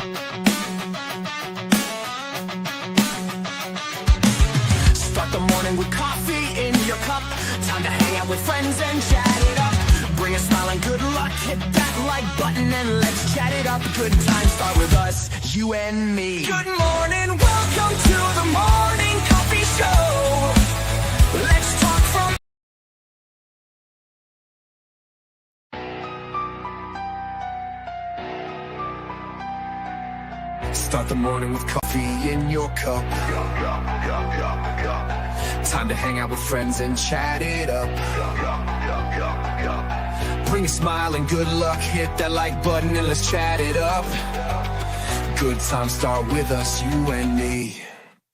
Start the morning with coffee in your cup. Time to hang out with friends and chat it up. Bring a smile and good luck. Hit that like button and let's chat it up. Good times start with us, you and me. Good morning, welcome to the morning coffee show. Let's talk from... Start the morning with coffee in your cup. Time to hang out with friends and chat it up. Bring a smile and good luck. Hit that like button and let's chat it up. Good times start with us, you and me.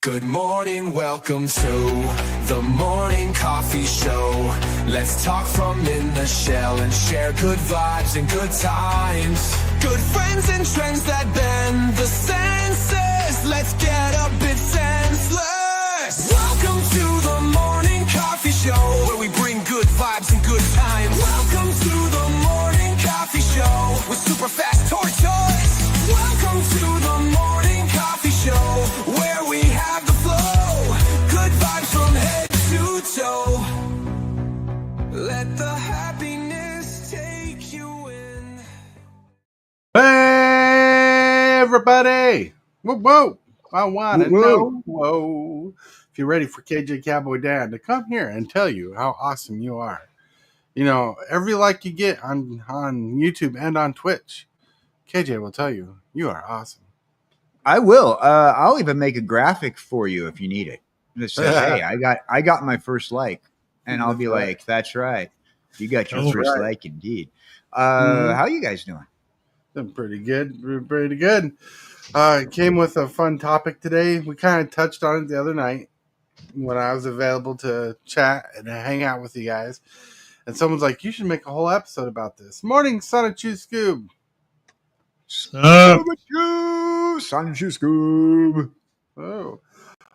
Good morning, welcome to the morning coffee show. Let's talk from in the shell and share good vibes and good times. Good friends and trends that bend the senses. Let's get a bit senseless. Welcome to the morning coffee show, where we bring good vibes and good times. Welcome to the morning coffee show with Super Fast Tortoise. Welcome to the morning coffee show, where we have the flow. Good vibes from head to toe. Let the happiness take you in. Hey, everybody. Whoa, whoa. I want to know, whoa, if you're ready for kjcowboydan to come here and tell you how awesome you are. You know, every like you get on YouTube and on Twitch, KJ will tell you, you are awesome. I will. I'll even make a graphic for you if you need it. That says, "Hey, I got my first like," and I'll be like, "That's right, you got your first like, indeed." How you guys doing? I'm pretty good. We're pretty good. Came with a fun topic today. We kind of touched on it the other night when I was available to chat and hang out with you guys. And someone's like, "You should make a whole episode about this." Morning, Son of Chew Scoob. Son of Scoob. Oh,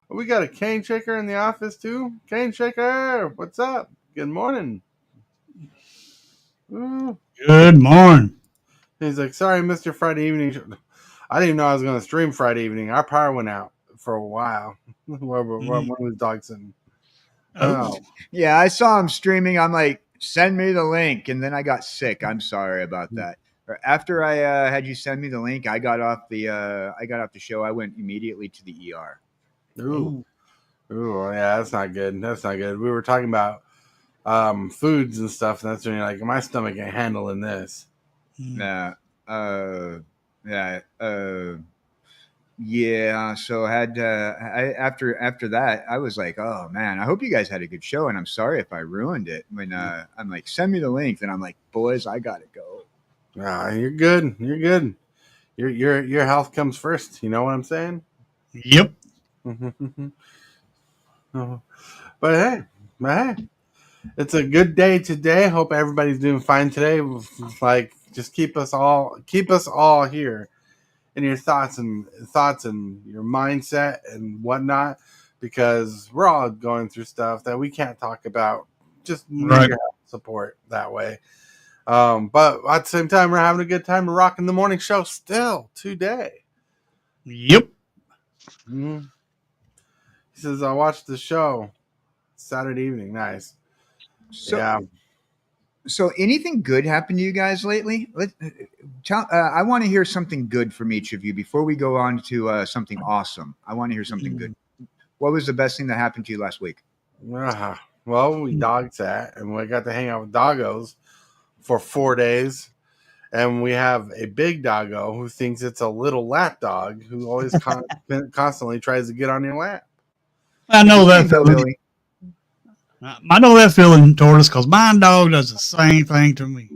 we got a cane shaker in the office too. Cane shaker, what's up? Good morning. Good morning. He's like, "Sorry, I missed your Friday evening." I didn't even know I was going to stream Friday evening. Our power went out for a while. One was Dogson. Oh, yeah, I saw him streaming. I'm like, send me the link, and then I got sick. I'm sorry about that. After I had you send me the link, I got off the show. I went immediately to the ER. Ooh, yeah, that's not good. That's not good. We were talking about foods and stuff, and that's when you're like, my stomach ain't handling this. Yeah. So I had after that, I was like, oh man, I hope you guys had a good show, and I'm sorry if I ruined it. When I'm like, send me the link, and I'm like, boys, I gotta go. You're good. You're good. Your health comes first. You know what I'm saying? Yep. But hey, it's a good day today. Hope everybody's doing fine today. Like, just keep us all here in your thoughts and your mindset and whatnot, because we're all going through stuff that we can't talk about. Just need your help, support that way. But at the same time, we're having a good time rocking the morning show still today. Yep. Mm-hmm. He says, I watched the show Saturday evening. Nice. So anything good happened to you guys lately? I want to hear something good from each of you before we go on to something awesome. I want to hear something good. What was the best thing that happened to you last week? Well, we dog sat, and we got to hang out with doggos for 4 days. And we have a big doggo who thinks it's a little lap dog who always constantly tries to get on your lap. I know that feeling. I know that feeling, Tortoise, because my dog does the same thing to me.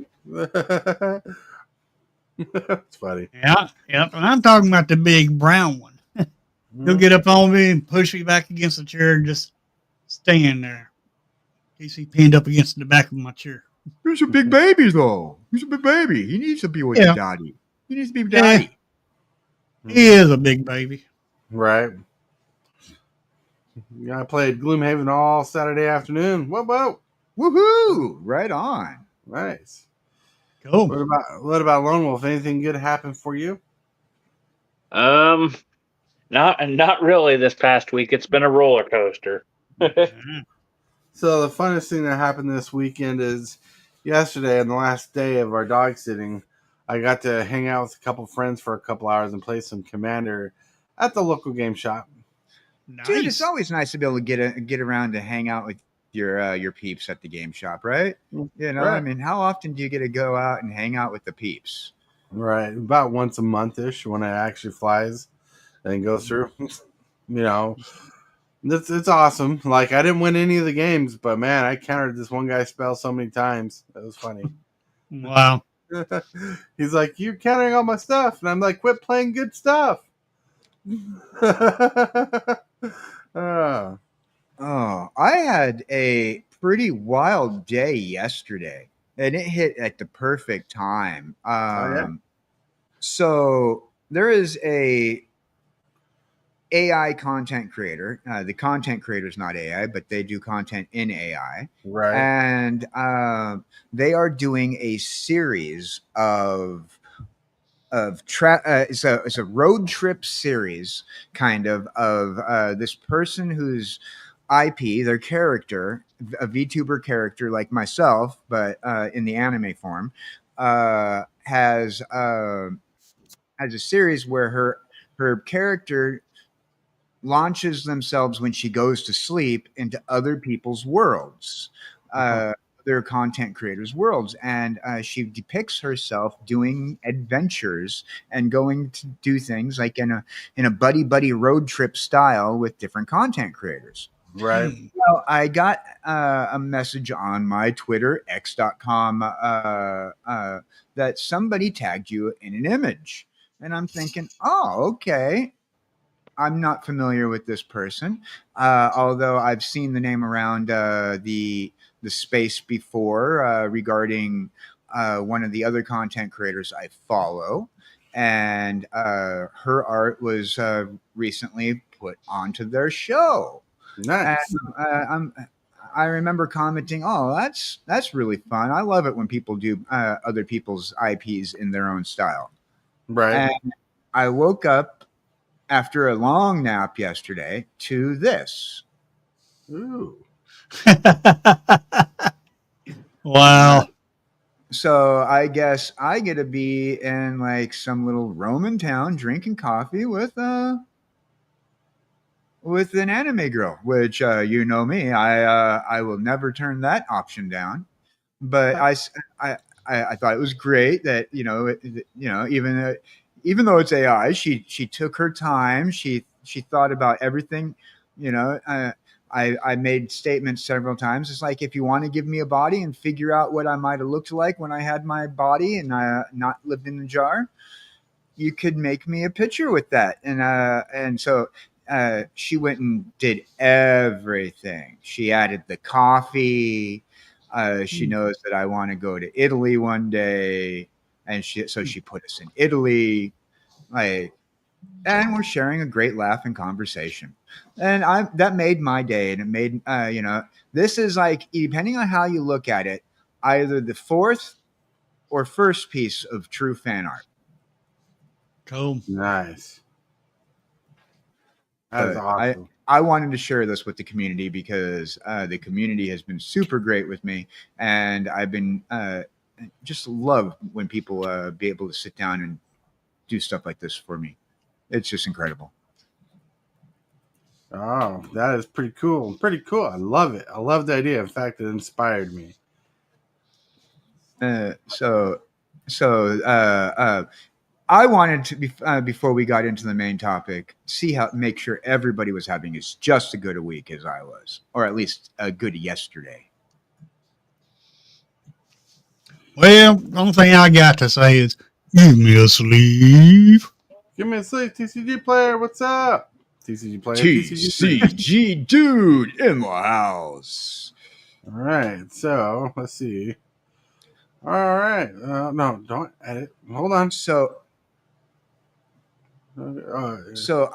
That's funny. Yeah. And I'm talking about the big brown one. He'll get up on me and push me back against the chair and just stand there. He's pinned up against the back of my chair. He's a big baby, though. He's a big baby. He needs to be with daddy. He needs to be with daddy. He is a big baby. Right. Yeah, I played Gloomhaven all Saturday afternoon. Whoa. Woohoo! Right on. Nice. Cool. What about Lone Wolf? Anything good happen for you? Not really this past week. It's been a roller coaster. So the funnest thing that happened this weekend is yesterday, on the last day of our dog sitting, I got to hang out with a couple friends for a couple hours and play some Commander at the local game shop. Nice. Dude, it's always nice to be able to get around to hang out with your peeps at the game shop, right? You know, Right. I mean, how often do you get to go out and hang out with the peeps? Right, about once a month-ish when it actually flies and goes through. You know, it's awesome. Like, I didn't win any of the games, but man, I countered this one guy's spell so many times. It was funny. Wow. He's like, "You're countering all my stuff," and I'm like, "Quit playing good stuff." Oh, I had a pretty wild day yesterday, and it hit at the perfect time. Yeah? So there is a AI content creator. The content creator is not AI, but they do content in AI, Right. and they are doing a series of it's a road trip series kind of this person whose IP, their character, a VTuber character like myself, but in the anime form, has a series where her character launches themselves when she goes to sleep into other people's worlds. Their content creators' worlds, and she depicts herself doing adventures and going to do things like in a buddy road trip style with different content creators. Right. Well, I got a message on my Twitter, x.com, that somebody tagged you in an image. And I'm thinking, oh, okay. I'm not familiar with this person, although I've seen the name around the space before regarding one of the other content creators I follow. And her art was recently put onto their show. Nice. And, I remember commenting, "Oh, that's really fun. I love it when people do other people's IPs in their own style." Right. And I woke up after a long nap yesterday to this. Ooh. Wow. So I guess I get to be in like some little Roman town drinking coffee with an anime girl, which you know me, I will never turn that option down. But I thought it was great that even though it's AI, she took her time. She thought about everything. You know, I made statements several times. It's like, if you want to give me a body and figure out what I might have looked like when I had my body and not lived in a jar, you could make me a picture with that. And so she went and did everything. She added the coffee. She knows that I want to go to Italy one day, and she put us in Italy, and we're sharing a great laugh and conversation, and that made my day, and it made this is like, depending on how you look at it, either the fourth or first piece of true fan art. Cool. Nice. That is awesome. I wanted to share this with the community because the community has been super great with me, and I've been just love when people be able to sit down and do stuff like this for me. It's just incredible. Oh, that is pretty cool. Pretty cool. I love it. I love the idea. In fact, it inspired me. So I wanted to be before we got into the main topic, make sure everybody was having just as good a week as I was, or at least a good yesterday. Well, the only thing I got to say is, give me a sleeve. Give me a sleep, TCG player. What's up? TCG player. TCG dude in the house. All right. So let's see. All right. No, don't edit. Hold on. So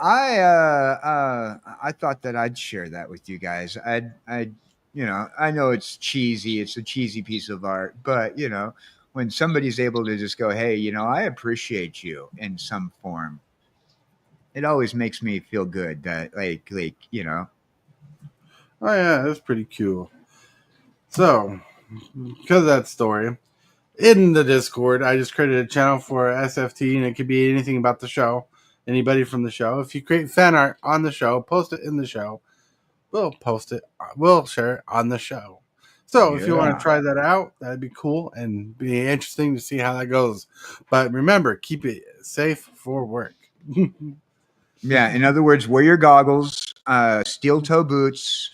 I thought that I'd share that with you guys. I know it's cheesy. It's a cheesy piece of art, but when somebody's able to just go, hey, I appreciate you in some form. it always makes me feel good that like you know. Oh yeah, that's pretty cool. So, because of that story, in the Discord, I just created a channel for SFT, and it could be anything about the show, anybody from the show. If you create fan art on the show, post it in the show. We'll post it. We'll share it on the show. So if you want Yeah. to try that out, that'd be cool and be interesting to see how that goes. But remember, keep it safe for work. Yeah. In other words, wear your goggles, steel toe boots.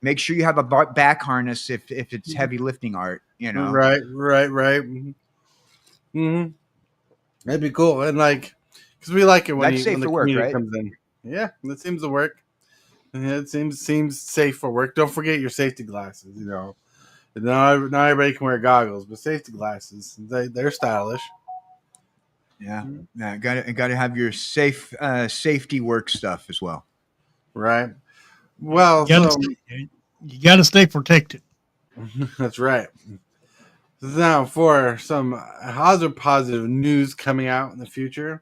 Make sure you have a back harness if it's heavy lifting art. You know. Right. Mm-hmm. That'd be cool. And like, because we like it when, That's safe when the for work, community right? comes in. Yeah, that seems to work. Yeah, it seems safe for work. Don't forget your safety glasses. You know, not everybody can wear goggles, but safety glasses they're stylish. Yeah. Yeah. Got to have your safety work stuff as well. Right. Well, so You gotta stay protected. that's right. Now for some other positive news coming out in the future.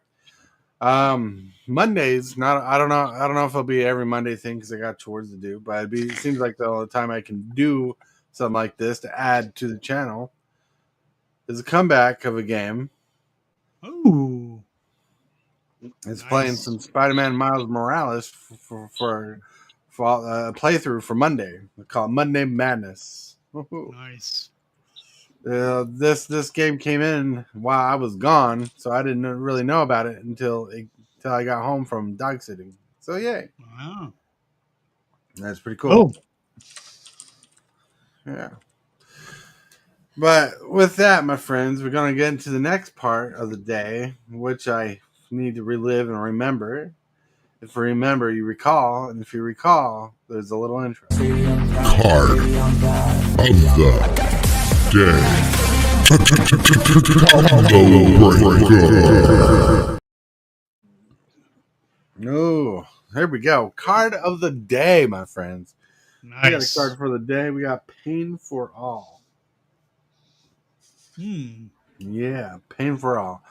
Mondays, not I don't know if it'll be every Monday thing because I got chores to do, but it seems like the only time I can do something like this to add to the channel is a comeback of a game. Ooh. It's Nice. playing some Spider-Man Miles Morales for a playthrough for Monday. We call it Monday Madness. Woo-hoo. Nice. This game came in while I was gone, so I didn't really know about it until I got home from dog sitting. So yay, Wow. that's pretty cool. Yeah. But with that, my friends, we're gonna get into the next part of the day, which I need to relive and remember. If you remember, you recall, and if you recall, there's a little intro. Card of the day. Combo breaker. No, here we go. Card of the day, my friends. We got a Nice. card for the day. We got Pain for All. Yeah, Pain for All.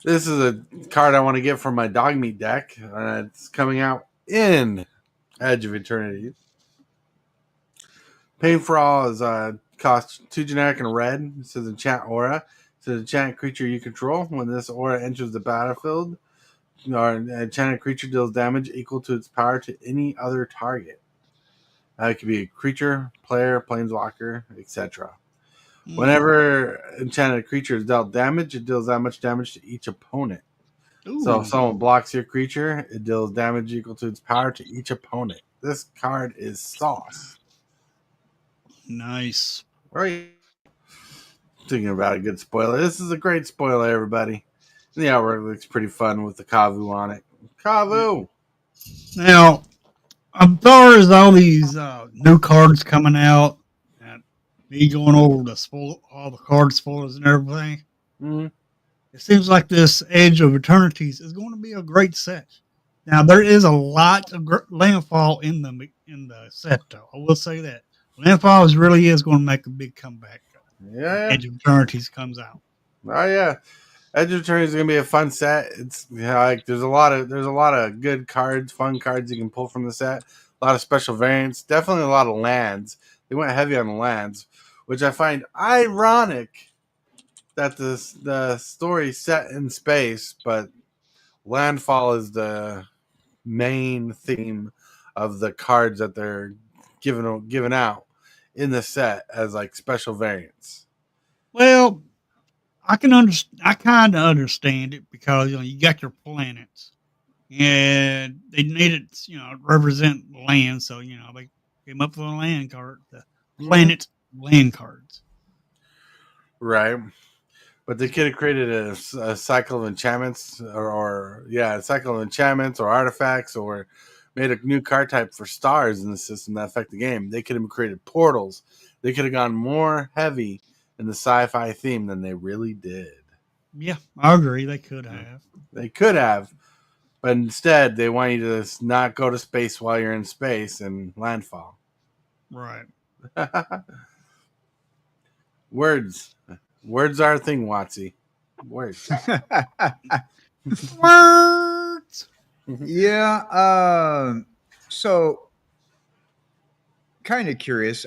This is a card I want to get from my dog meat deck. It's coming out in Edge of Eternity. Pain for All is cost 2 generic and red. It says enchant aura. It says enchant creature you control. When this aura enters the battlefield, or an enchanted creature deals damage equal to its power to any other target. It could be a creature, player, planeswalker, etc. Whenever enchanted creature is dealt damage, it deals that much damage to each opponent. Ooh. So if someone blocks your creature, it deals damage equal to its power to each opponent. This card is sauce. Nice. Right. Thinking about a good spoiler. This is a great spoiler, everybody. The artwork looks pretty fun with the Kavu on it. Kavu! Now, as far as all these new cards coming out, and me going over all the card spoilers and everything, Mm-hmm. it seems like this Edge of Eternities is going to be a great set. Now, there is a lot of landfall in the set, though. I will say that landfall really is going to make a big comeback. Yeah. Edge of Eternities comes out. Oh yeah. Edge of Eternity is gonna be a fun set. It's like there's a lot of good cards, fun cards you can pull from the set. A lot of special variants, definitely a lot of lands. They went heavy on the lands, which I find ironic that the story set in space, but landfall is the main theme of the cards that they're giving out in the set as like special variants. Well, I kind of understand it because you got your planets, and they needed to represent land, so they came up with a land card, the planet land cards. Right. But they could have created a cycle of enchantments, a cycle of enchantments or artifacts, or made a new card type for stars in the system that affect the game. They could have created portals. They could have gone more heavy in the sci-fi theme than they really did. Yeah, I agree. They could have. They could have, but instead they want you to not go to space while you're in space and landfall. Right. Words. Words are a thing, Watsy. Words. Words. Yeah. So kind of curious.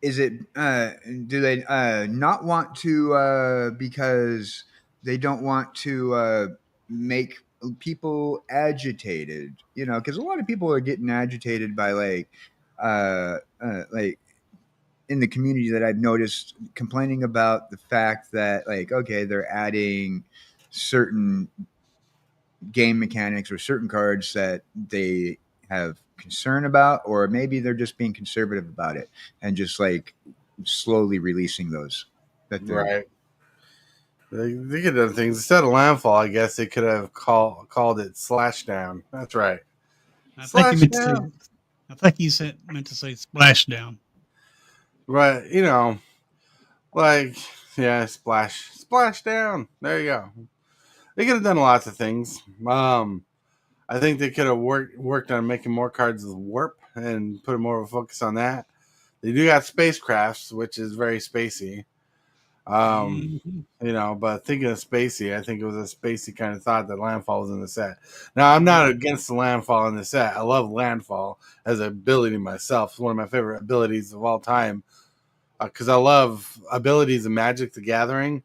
Is it do they not want to because they don't want to make people agitated, you know, because a lot of people are getting agitated by like in the community that I've noticed complaining about the fact that, like, okay, they're adding certain game mechanics or certain cards that they have concern about, or maybe they're just being conservative about it and just like slowly releasing those that they're Right. They could have done things instead of landfall. I guess they could have called it slash down. That's right. I think he Slash meant to say. down. I think he said meant to say splashdown. Right. You know, like yeah, splash down. There you go. They could have done lots of things. I think they could have worked on making more cards with warp and put more of a focus on that. They do got spacecrafts, which is very spacey. Mhm. You know, but thinking of spacey, I think it was a spacey kind of thought that landfall was in the set. Now, I'm not against the landfall in the set. I love landfall as an ability myself. It's one of my favorite abilities of all time because I love abilities in Magic the Gathering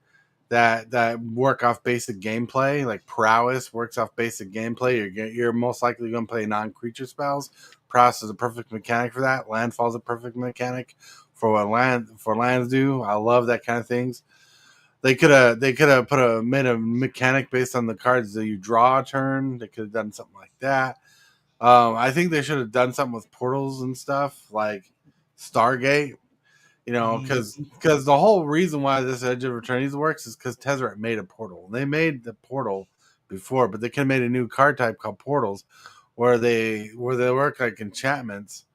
that work off basic gameplay. Like prowess works off basic gameplay. You're most likely going to play non-creature spells. Prowess is a perfect mechanic for that. Landfall is a perfect mechanic for what lands do. I love that kind of things. They could have made a mechanic based on the cards that you draw a turn. They could have done something like that. I think they should have done something with portals and stuff like Stargate. You know, because Mhm. the whole reason why this Edge of Eternities works is because Tezzeret made a portal. They made the portal before, but they could have made a new card type called portals, where they work like enchantments,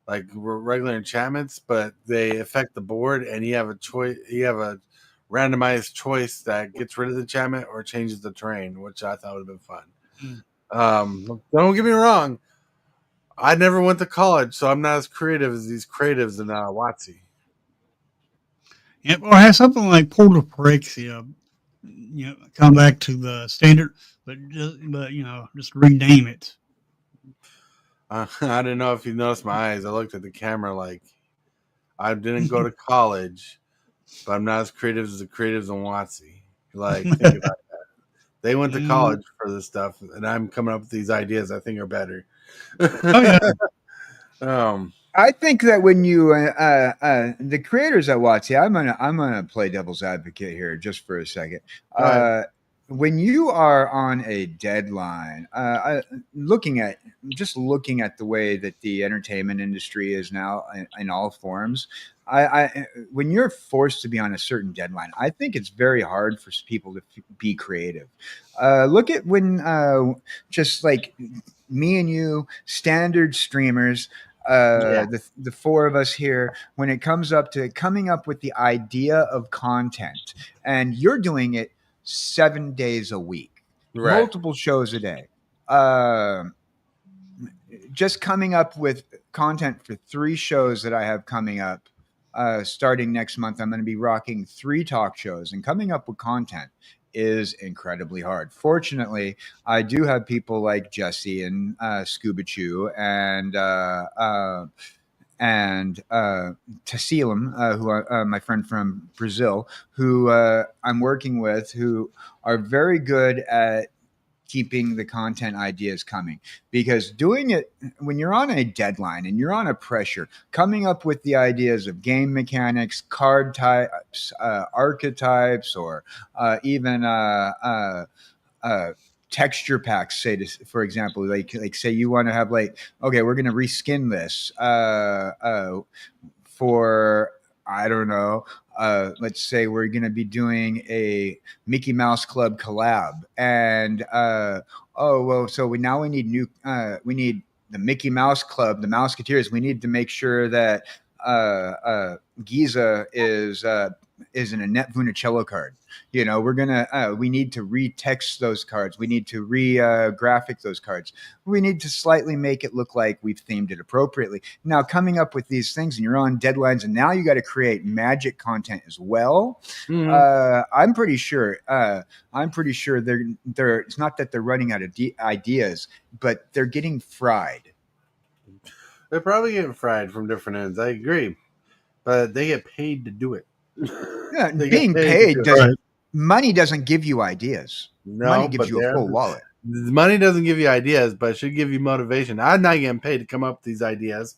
like regular enchantments, but they affect the board, and you have a choice. You have a randomized choice that gets rid of the enchantment or changes the terrain, which I thought would have been fun. Mm. Don't get me wrong. I never went to college, so I'm not as creative as these creatives in WotC. Yeah, or have something like Portal Pyrexia, come back to the standard, but just rename it. I didn't know if you noticed my eyes. I looked at the camera like I didn't go to college, but I'm not as creative as the creatives in WotC. Like, think about it. They went to Mm. college for this stuff, and I'm coming up with these ideas I think are better. Oh yeah. I think that when you the creators at WotC, I'm gonna play devil's advocate here just for a second. Right. When you are on a deadline, looking at the way that the entertainment industry is now in all forms, when you're forced to be on a certain deadline, I think it's very hard for people to be creative. Look at when just like me and you, standard streamers, Yeah. the four of us here, when it comes up to coming up with the idea of content, and you're doing it 7 days a week, Right. multiple shows a day. Uh, just coming up with content for 3 shows that I have coming up. Starting next month, I'm going to be rocking 3 talk shows, and coming up with content is incredibly hard. Fortunately, I do have people like Jesse and Scuba Chew and Tassilim, who are my friend from Brazil, who I'm working with, who are very good at keeping the content ideas coming, because doing it when you're on a deadline and you're on a pressure, coming up with the ideas of game mechanics, card types, archetypes, or even texture packs, say for example, like say you want to have like, okay, we're going to reskin this for, I don't know, let's say we're going to be doing a Mickey Mouse Club collab, and oh well, so we need we need the Mickey Mouse Club, the Mouseketeers. We need to make sure that Giza is isn't a net Vunicello card. You know, we're gonna we need to retext those cards. We need to graphic those cards. We need to slightly make it look like we've themed it appropriately. Now, coming up with these things, and you're on deadlines, and now you got to create magic content as well. I'm pretty sure. They're. It's not that they're running out of ideas, but they're getting fried. They're probably getting fried from different ends. I agree, but they get paid to do it. Yeah, They being get paid to do it. doesn't. Money doesn't give you ideas. No, Money gives but you a full wallet. money doesn't give you ideas, but it should give you motivation. I'm not getting paid to come up with these ideas.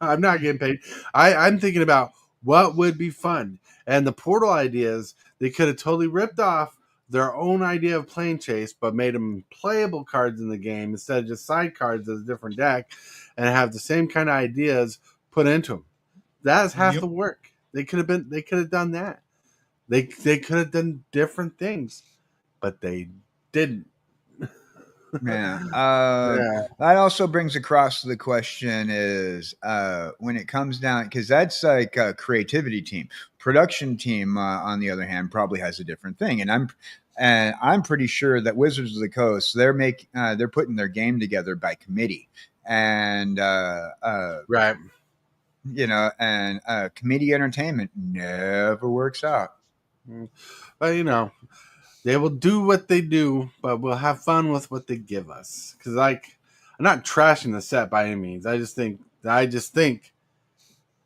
I'm not getting paid. I'm thinking about what would be fun. And the portal ideas, they could have totally ripped off their own idea of plane chase, but made them playable cards in the game instead of just side cards as a different deck, and have the same kind of ideas put into them. That's half the work. They could have done that. They could have done different things, but they didn't. That also brings across the question is when it comes down, because that's like a creativity team. Production team, on the other hand, probably has a different thing, and I'm pretty sure that Wizards of the Coast, they're putting their game together by committee, and Right. you know, and committee entertainment never works out. But you know, they will do what they do, but we'll have fun with what they give us. Because like, I'm not trashing the set by any means. I just think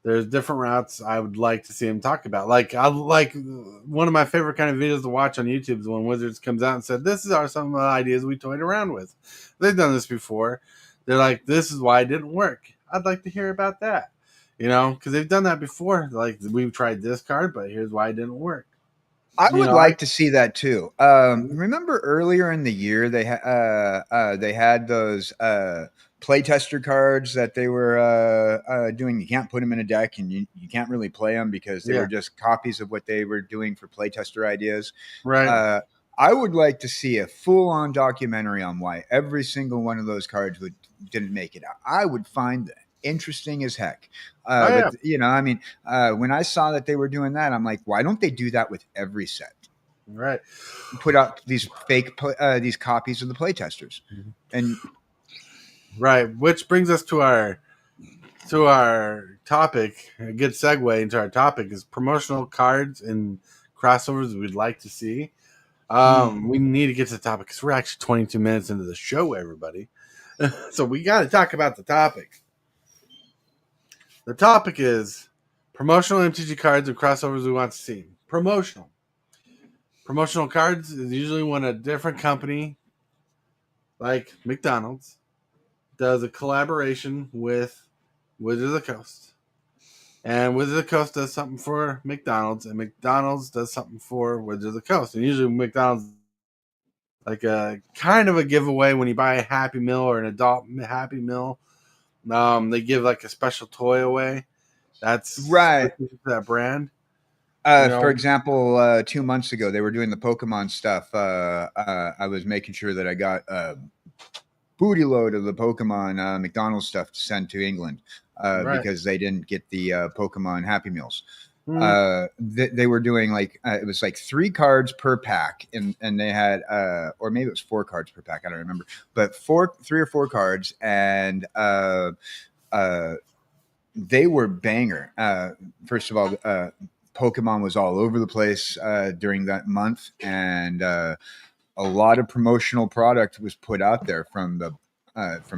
there's different routes I would like to see him talk about. Like one of my favorite kind of videos to watch on YouTube is when Wizards comes out and said, "This are some of the ideas we toyed around with." They've done this before. They're like, "This is why it didn't work." I'd like to hear about that. You know, because they've done that before. Like, we've tried this card, but here's why it didn't work. I would like to see that too. Remember earlier in the year they had those playtester cards that they were doing. You can't put them in a deck, and you can't really play them because they were just copies of what they were doing for playtester ideas. Right. I would like to see a full-on documentary on why every single one of those cards didn't make it out. I would find that interesting as heck. But, you know, I mean, when I saw that they were doing that, I'm like, why don't they do that with every set? Right. Put out these fake these copies of the playtesters. And right, which brings us to our topic. A good segue into our topic is promotional cards and crossovers we'd like to see. We need to get to the topic because we're actually 22 minutes into the show, everybody. So we got to talk about the topic. The topic is promotional MTG cards and crossovers we want to see. Promotional cards is usually when a different company, like McDonald's, does a collaboration with Wizards of the Coast. And Wizards of the Coast does something for McDonald's, and McDonald's does something for Wizards of the Coast. And usually McDonald's like a kind of a giveaway when you buy a Happy Meal or an adult Happy Meal. They give like a special toy away. That's right. That brand. For example, 2 months ago, they were doing the Pokemon stuff. I was making sure that I got a booty load of the Pokemon McDonald's stuff to send to England because they didn't get the Pokemon Happy Meals. They were doing like it was like 3 cards per pack, and they had or maybe it was 4 cards per pack. I don't remember, but 3 or 4 cards, and they were banger. First of all, Pokemon was all over the place during that month, and a lot of promotional product was put out there from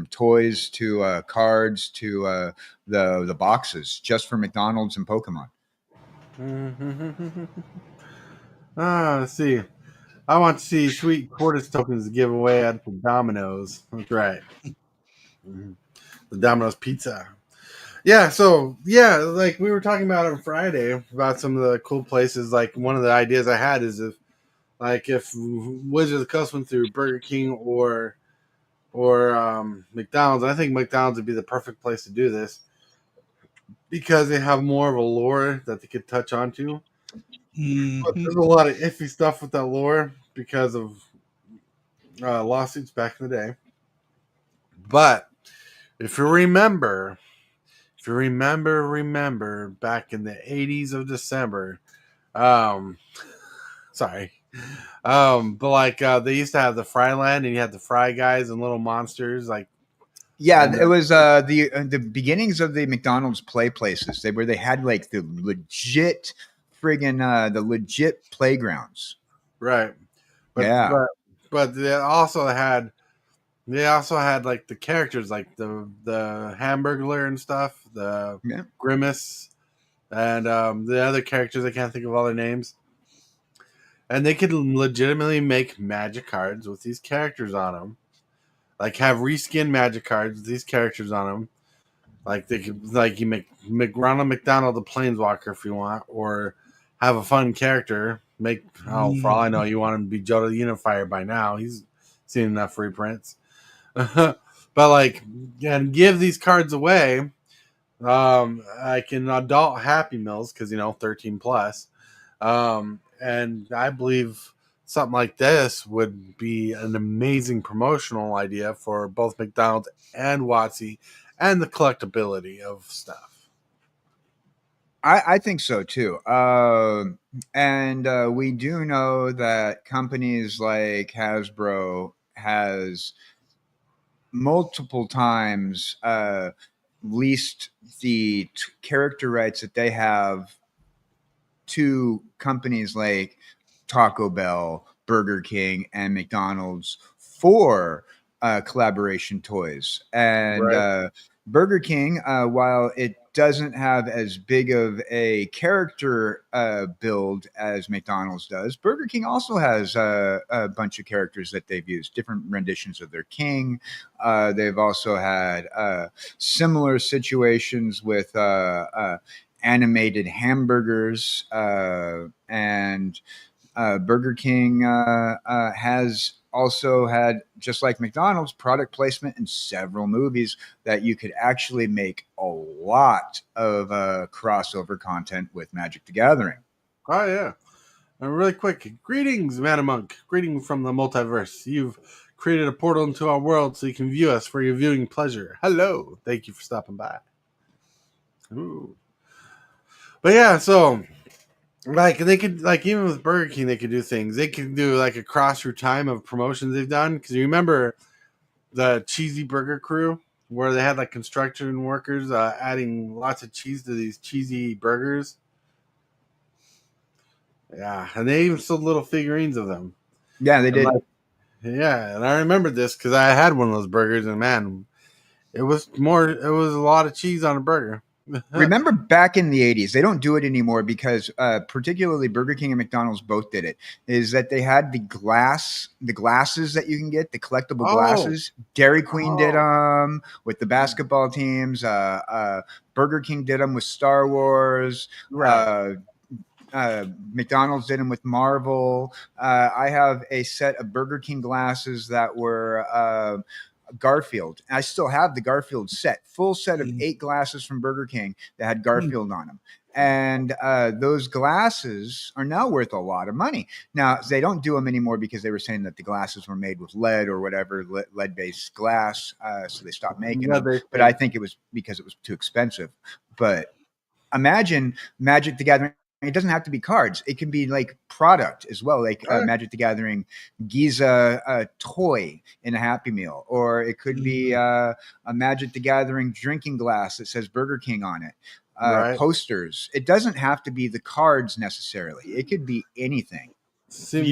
toys to cards to the boxes just for McDonald's and Pokemon. Let's see. I want to see sweet quarters tokens give away at the Domino's. That's right. The Domino's pizza. Yeah, so like we were talking about on Friday about some of the cool places. Like one of the ideas I had is if Wizards of the Coast went through Burger King or McDonald's, I think McDonald's would be the perfect place to do this because they have more of a lore that they could touch onto. But there's a lot of iffy stuff with that lore because of lawsuits back in the day. But if you remember, if you remember back in the 80s of December, um, sorry. But like they used to have the Fryland, and you had the Fry Guys and little monsters. Like, Yeah, it was the beginnings of the McDonald's play places. They had like the legit friggin' the legit playgrounds. right? But Yeah. but they also had like the characters, like the Hamburglar and stuff, the Yeah. Grimace, and the other characters. I can't think of all their names. And they could legitimately make magic cards with these characters on them. Like have reskin magic cards with these characters on them. Like they could, like you make Ronald McDonald the Planeswalker if you want, or have a fun character. Make for all I know, you want him to be Joe the Unifier by now. He's seen enough reprints. But like, and give these cards away. Like in adult Happy Meals, because 13 plus. And I believe something like this would be an amazing promotional idea for both McDonald's and WotC, and the collectability of stuff. I think so too. And we do know that companies like Hasbro has multiple times leased the character rights that they have to companies like Taco Bell, Burger King, and McDonald's for collaboration toys. And Right. Burger King, while it doesn't have as big of a character build as McDonald's does, Burger King also has a bunch of characters that they've used, different renditions of their king. They've also had similar situations with animated hamburgers, and Burger King has also had, just like McDonald's, product placement in several movies that you could actually make a lot of crossover content with Magic the Gathering. Oh yeah. And really quick, greetings, Manamonk. Greetings from the multiverse. You've created a portal into our world so you can view us for your viewing pleasure. Hello. Thank you for stopping by. Ooh. But yeah, so like they could, like, even with Burger King, they could do things. They could do like a cross through time of promotions they've done. Because you remember the Cheesy Burger Crew, where they had like construction workers adding lots of cheese to these cheesy burgers. Yeah, and they even sold little figurines of them. Yeah, they And did. like, yeah, and I remember this because I had one of those burgers, and man, it was a lot of cheese on a burger. Remember back in the 80s, they don't do it anymore because particularly Burger King and McDonald's both did it, is that they had the glasses that you can get, the collectible glasses. Dairy Queen did them with the basketball teams. Burger King did them with Star Wars. Right. McDonald's did them with Marvel. I have a set of Burger King glasses that were Garfield. I still have the Garfield set, full set of 8 glasses from Burger King that had Garfield on them. And those glasses are now worth a lot of money. Now, they don't do them anymore because they were saying that the glasses were made with lead or whatever, lead-based glass, so they stopped making them. But I think it was because it was too expensive. But imagine Magic the Gathering. It doesn't have to be cards. It can be like product as well, like Magic the Gathering Giza toy in a Happy Meal, or it could be a Magic the Gathering drinking glass that says Burger King on it. Posters. It doesn't have to be the cards necessarily. It could be anything. See,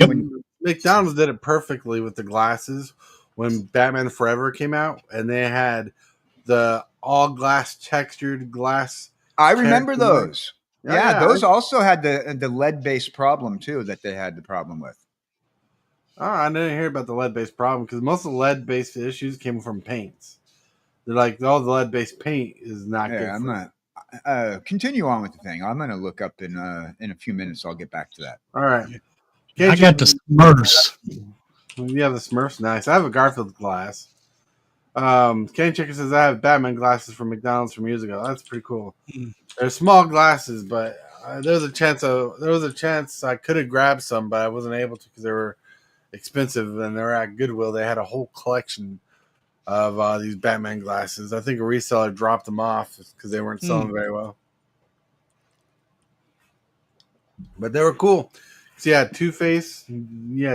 McDonald's did it perfectly with the glasses when Batman Forever came out, and they had the all glass textured glass. I remember those. Yeah, those I also had the lead-based problem too that they had the problem with. Oh, I didn't hear about the lead-based problem because most of the lead-based issues came from paints. They're like, the lead-based paint is not good. I'm not. Continue on with the thing. I'm going to look up in a few minutes. I'll get back to that. All right. I got the Smurfs. Yeah, the Smurfs, nice. I have a Garfield glass. Kane Chicken says I have Batman glasses from McDonald's from years ago. That's pretty cool. They're small glasses, but there was a chance I could have grabbed some, but I wasn't able to because they were expensive and they were at Goodwill. They had a whole collection of these Batman glasses. I think a reseller dropped them off because they weren't selling very well. But they were cool. So you had Two-Face, you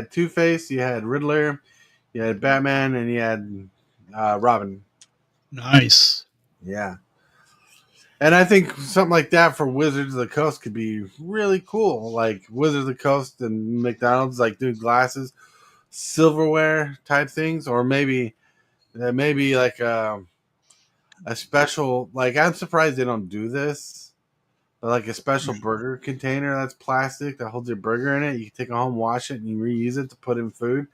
had Riddler, you had Batman, and you had Robin. Nice. Yeah. And I think something like that for Wizards of the Coast could be really cool. Like Wizards of the Coast and McDonald's, like doing glasses, silverware type things, or maybe like a special. Like I'm surprised they don't do this, but like a special burger container that's plastic that holds your burger in it. You can take it home, wash it, and you reuse it to put in food,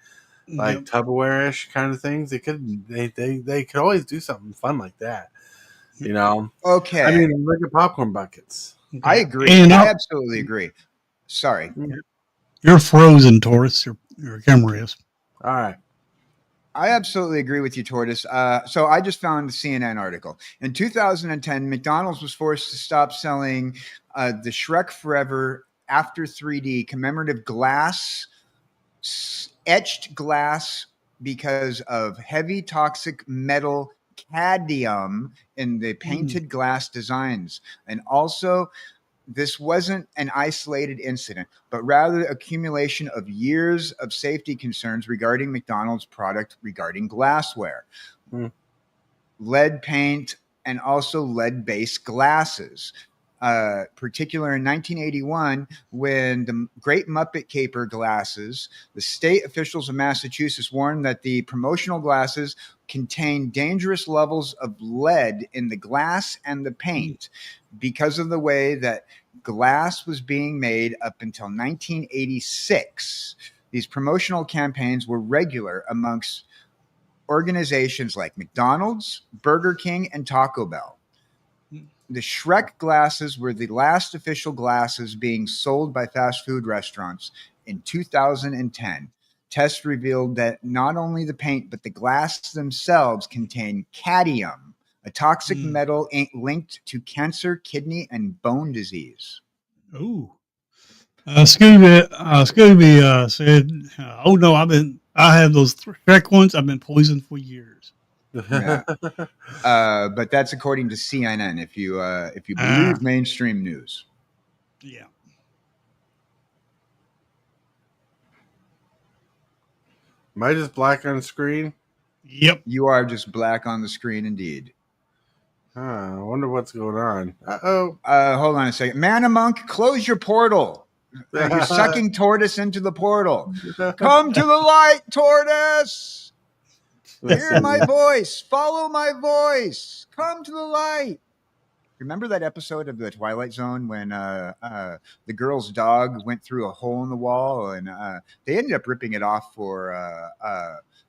like Tupperware-ish kind of things. They could always do something fun like that. You know? Okay. I mean, look at popcorn buckets. Okay. I agree. And I absolutely agree. Sorry. You're frozen, Tortoise. Your camera is. All right. I absolutely agree with you, Tortoise. So I just found a CNN article. In 2010, McDonald's was forced to stop selling the Shrek Forever After 3D commemorative glass, etched glass, because of heavy toxic metal cadmium in the painted glass designs. And also, this wasn't an isolated incident, but rather accumulation of years of safety concerns regarding McDonald's product regarding glassware, lead paint, and also lead-based glasses. Particular in 1981, when the Great Muppet Caper glasses, the state officials of Massachusetts warned that the promotional glasses contained dangerous levels of lead in the glass and the paint because of the way that glass was being made up until 1986. These promotional campaigns were regular amongst organizations like McDonald's, Burger King, and Taco Bell. The Shrek glasses were the last official glasses being sold by fast food restaurants in 2010. Tests revealed that not only the paint, but the glass themselves contain cadmium, a toxic metal linked to cancer, kidney, and bone disease. Ooh. Scooby said, "Oh no, I have those Shrek ones. I've been poisoned for years." Yeah. But that's according to CNN. If you believe mainstream news. Yeah. Am I just black on the screen? Yep. You are just black on the screen, indeed. I wonder what's going on. Uh-oh. Hold on a second. Mana Monk, close your portal. You're sucking Tortoise into the portal. Come to the light, Tortoise. Hear my voice. Follow my voice. Come to the light. Remember that episode of The Twilight Zone when the girl's dog went through a hole in the wall, and they ended up ripping it off for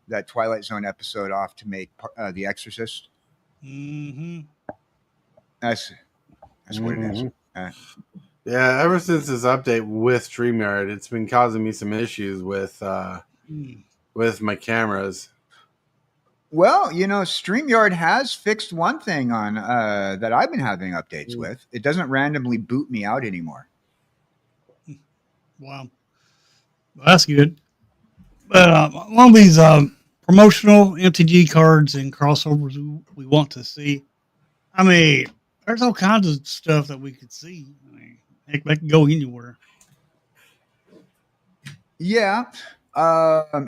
that Twilight Zone episode off to make The Exorcist? Mm-hmm. That's what it is. Yeah, ever since this update with StreamYard, it's been causing me some issues with my cameras. Well, StreamYard has fixed one thing on that I've been having updates with. It doesn't randomly boot me out anymore. Wow. Well, that's good. But one of these promotional MTG cards and crossovers we want to see, I mean, there's all kinds of stuff that we could see. I mean, heck, they can go anywhere. Yeah.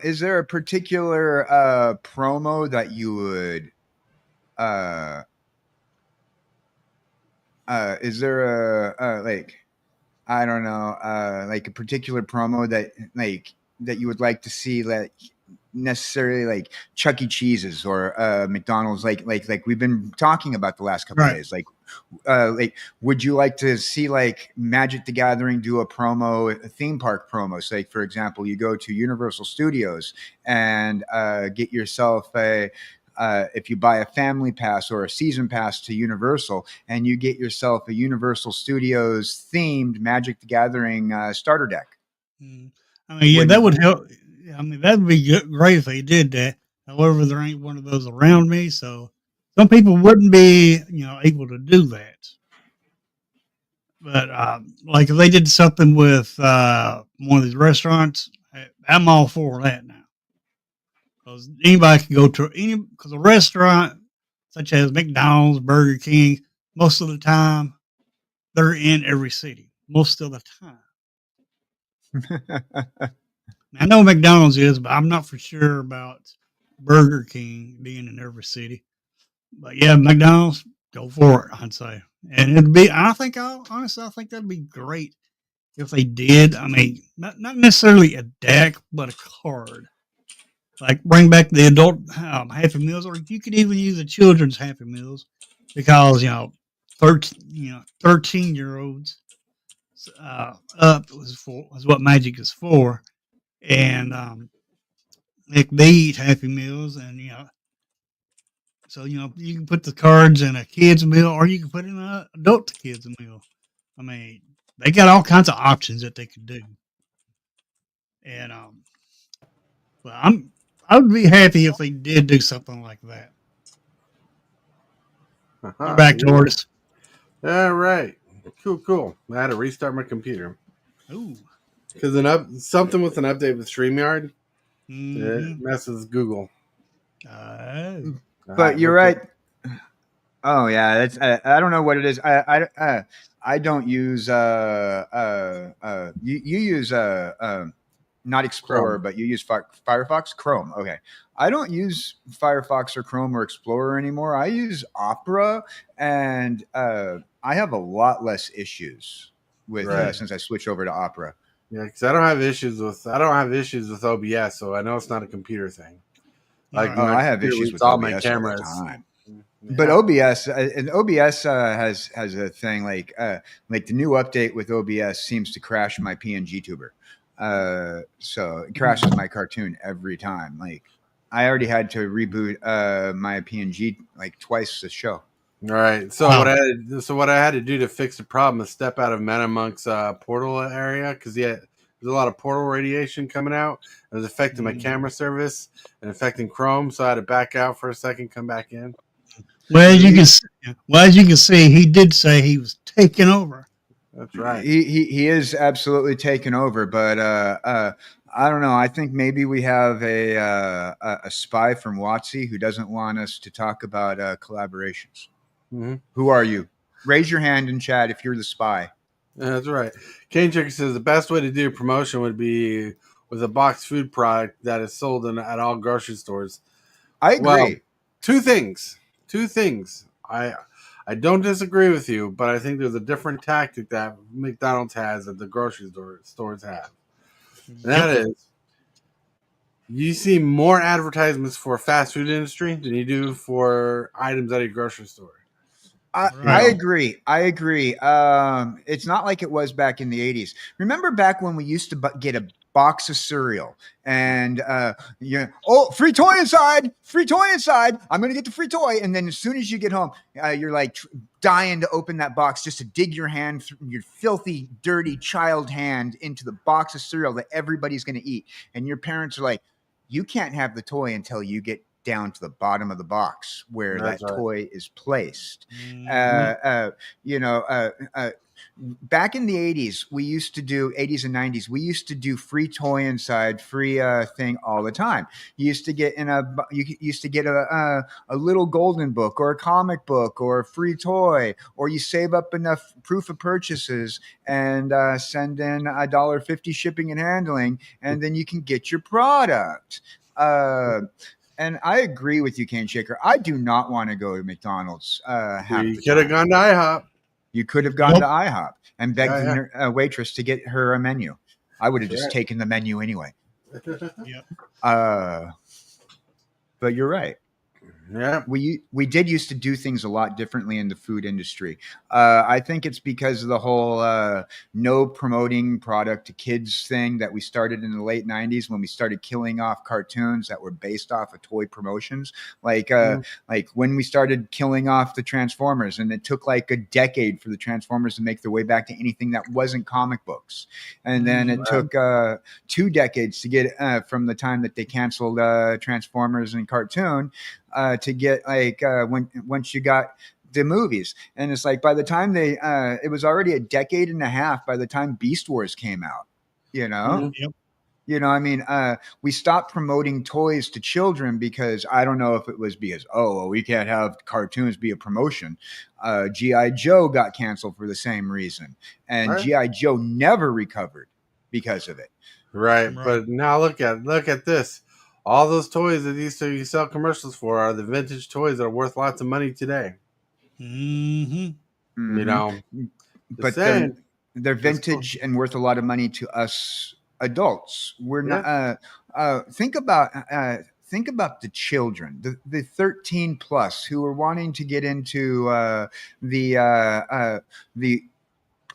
Is there a particular promo that you would is there a like, I don't know, like a particular promo that you would like to see, like necessarily like Chuck E. Cheese's or McDonald's, like we've been talking about the last couple of days, like would you like to see like Magic the Gathering do a theme park promo? So like, for example, you go to Universal Studios and get yourself if you buy a family pass or a season pass to Universal, and you get yourself a Universal Studios themed Magic the Gathering starter deck. I mean, yeah, that would help. I mean, that would be great if they did that. However, there ain't one of those around me, so some people wouldn't be, able to do that. But like if they did something with one of these restaurants, I'm all for that now. Because anybody can go to because a restaurant such as McDonald's, Burger King, most of the time they're in every city. Most of the time. I know McDonald's is, but I'm not for sure about Burger King being in every city. But yeah, McDonald's, go for it, I'd say. And honestly, I think that'd be great if they did. I mean, not necessarily a deck, but a card. Like bring back the adult Happy Meals, or you could even use the children's Happy Meals because 13-year-olds up is what Magic is for, and they eat Happy Meals, and so you can put the cards in a kid's meal, or you can put it in an adult kid's meal. I mean, they got all kinds of options that they could do, and well, I would be happy if they did do something like that. Back to Tortoise. All right. Cool. I had to restart my computer. Ooh. Because something with an update with StreamYard, Mm-hmm. it messes Google. But you're right. Oh yeah, that's I don't know what it is. I don't use you use not Explorer, but you use Firefox, Chrome. Okay, I don't use Firefox or Chrome or Explorer anymore. I use Opera, and I have a lot less issues with since I switched over to Opera. Yeah, because I don't have issues with OBS, so I know it's not a computer thing. Like I have issues with all OBS my cameras. all the time. Yeah. But OBS has a thing like the new update with OBS seems to crash my PNG tuber. So it crashes my cartoon every time. Like I already had to reboot my PNG like twice a show. All right. So what I had to do to fix the problem is step out of MetaMonk's portal area because there's a lot of portal radiation coming out. It was affecting my camera service and affecting Chrome, so I had to back out for a second, come back in. Well, as you can see, he did say he was taking over. That's right. He is absolutely taken over, but I don't know. I think maybe we have a spy from WotC who doesn't want us to talk about collaborations. Mm-hmm. Who are you? Raise your hand in chat if you're the spy. That's right. Cane Chicken says the best way to do promotion would be with a boxed food product that is sold at all grocery stores. I agree. Well, two things. I don't disagree with you, but I think there's a different tactic that McDonald's has that the grocery stores have. And that is, you see more advertisements for fast food industry than you do for items at a grocery store. I agree. It's not like it was back in the 80s. Remember back when we used to get a box of cereal and free toy inside. I'm going to get the free toy. And then as soon as you get home, you're like dying to open that box just to dig your hand, your filthy, dirty child hand into the box of cereal that everybody's going to eat. And your parents are like, you can't have the toy until you get down to the bottom of the box where toy is placed. Back in the 80s, we used to do 80s and 90s. We used to do free toy inside, free thing all the time. You used to get a little golden book or a comic book or a free toy, or you save up enough proof of purchases and send in $1.50 shipping and handling, and then you can get your product. And I agree with you, Cane Shaker. I do not want to go to McDonald's. You could have gone to IHOP. You could have gone to IHOP and begged the waitress to get her a menu. I would have just taken the menu anyway. But you're right. Yeah, we did used to do things a lot differently in the food industry. I think it's because of the whole no promoting product to kids thing that we started in the late 90s when we started killing off cartoons that were based off of toy promotions. Like when we started killing off the Transformers, and it took like a decade for the Transformers to make their way back to anything that wasn't comic books. And then it took 2 decades to get from the time that they canceled Transformers and cartoon to get once you got the movies. And it's like by the time it was already a decade and a half by the time Beast Wars came out, Yep. You know, I mean, we stopped promoting toys to children because I don't know if it was because, we can't have cartoons be a promotion. G.I. Joe got canceled for the same reason. And Right. G.I. Joe never recovered because of it. Right. Right. But now look at this. All those toys that you sell commercials for are the vintage toys that are worth lots of money today. Mm-hmm. You know, But saying, they're That's cool. vintage and worth a lot of money to us adults. We're not. Think about the children, the 13 plus who are wanting to get into the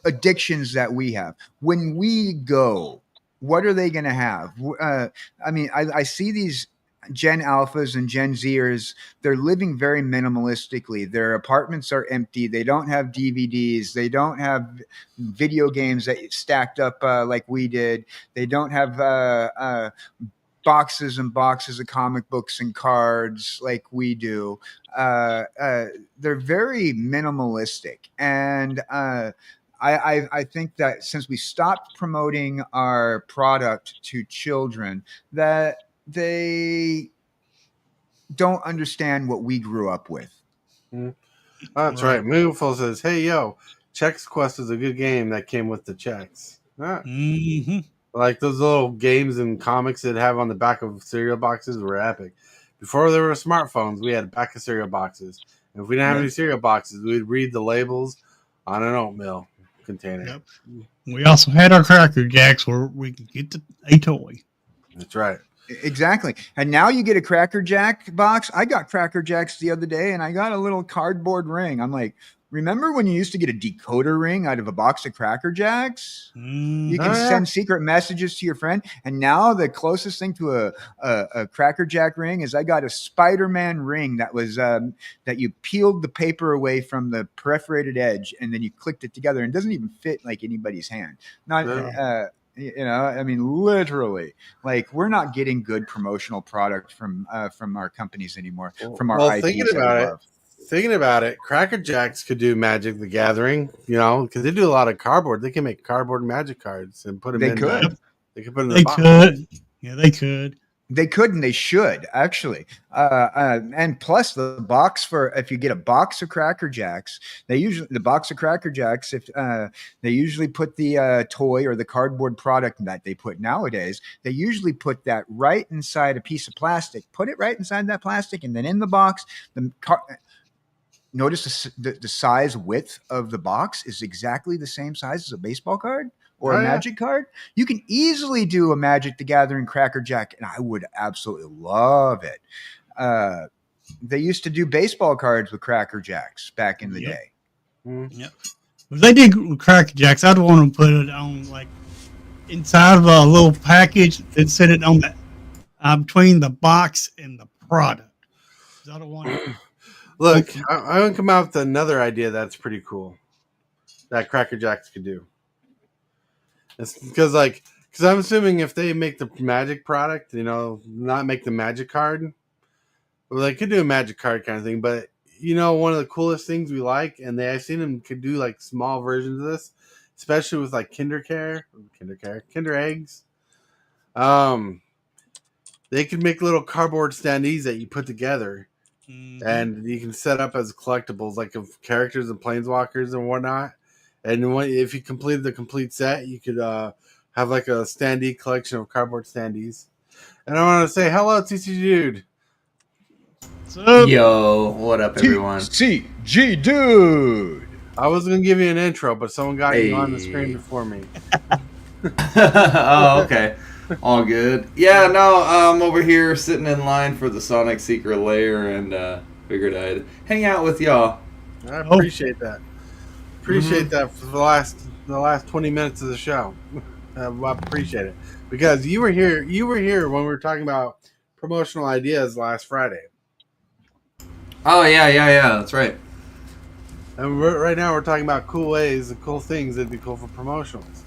addictions that we have. When we go, what are they going to have? I mean, I see these Gen Alphas and Gen Zers. They're living very minimalistically. Their apartments are empty. They don't have DVDs. They don't have video games that stacked up like we did. They don't have boxes and boxes of comic books and cards like we do. They're very minimalistic. And I think that since we stopped promoting our product to children, that they don't understand what we grew up with. That's right. Mugenfool says, "Hey, yo, Chex Quest is a good game that came with the checks." Mm-hmm. Like those little games and comics that have on the back of cereal boxes were epic. Before there were smartphones, we had a back of cereal boxes. And if we didn't have any cereal boxes, we'd read the labels on an oatmeal container. Yep. We also had our Cracker Jacks where we could get a toy. That's right. Exactly. And now you get a Cracker Jack box. I got Cracker Jacks the other day and I got a little cardboard ring. I'm like, remember when you used to get a decoder ring out of a box of Cracker Jacks? Mm-hmm. You can send secret messages to your friend. And now the closest thing to a Cracker Jack ring is I got a Spider-Man ring that was that you peeled the paper away from the perforated edge and then you clicked it together and it doesn't even fit like anybody's hand. I mean, literally, like we're not getting good promotional product from our companies anymore. From our IPs thinking about it, Cracker Jacks could do Magic the Gathering, because they do a lot of cardboard. They can make cardboard Magic cards and put them in. They could put them in the box. Yeah, they could. They could and they should actually. And plus the box if you get a box of Cracker Jacks, they usually put the toy or the cardboard product that they put nowadays. They usually put that right inside a piece of plastic. Put it right inside that plastic, and then in the box, notice the size width of the box is exactly the same size as a baseball card. Or a Magic card, you can easily do a Magic the Gathering Cracker Jack, and I would absolutely love it. They used to do baseball cards with Cracker Jacks back in the day. Yep. If they did with Cracker Jacks, I'd want to put it on like inside of a little package and set it on between the box and the product. I don't want to. Look, I'm going to come out with another idea that's pretty cool that Cracker Jacks could do. It's because I'm assuming if they make the Magic product, not make the Magic card, well, they could do a Magic card kind of thing. But one of the coolest things we like, and I've seen them could do like small versions of this, especially with like Kinder eggs. They could make little cardboard standees that you put together, and you can set up as collectibles, like of characters and planeswalkers and whatnot. And if you completed the complete set, you could have like a standee collection of cardboard standees. And I want to say hello, TC Dude. Yo, what up, everyone? TCG Dude. I was going to give you an intro, but someone got you on the screen before me. Oh, okay. All good. Yeah, no, I'm over here sitting in line for the Sonic Secret Lair and figured I'd hang out with y'all. I appreciate that. Appreciate that for the last 20 minutes of the show. I appreciate it because you were here when we were talking about promotional ideas last Friday. Oh yeah, that's right. And right now we're talking about cool ways and cool things that'd be cool for promotionals.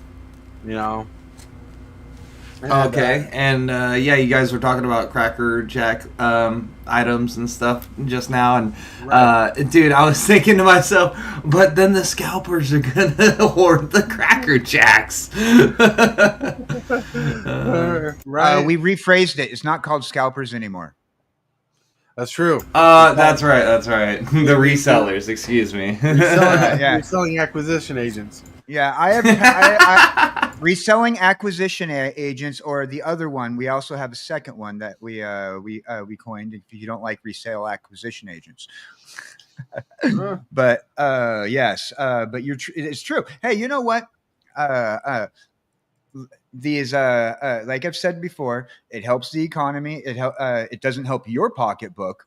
Okay, and you guys were talking about Cracker Jack items and stuff just now, and dude, I was thinking to myself, but then the scalpers are gonna hoard the Cracker Jacks. Right. We rephrased it. It's not called scalpers anymore. That's true. That's right. That's right. The resellers. Excuse me. Reselling acquisition agents. Yeah, I reselling acquisition agents, or the other one. We also have a second one that we coined. If you don't like resale acquisition agents, but yes, but it's true. Hey, you know what? These like I've said before, it helps the economy. It doesn't help your pocketbook,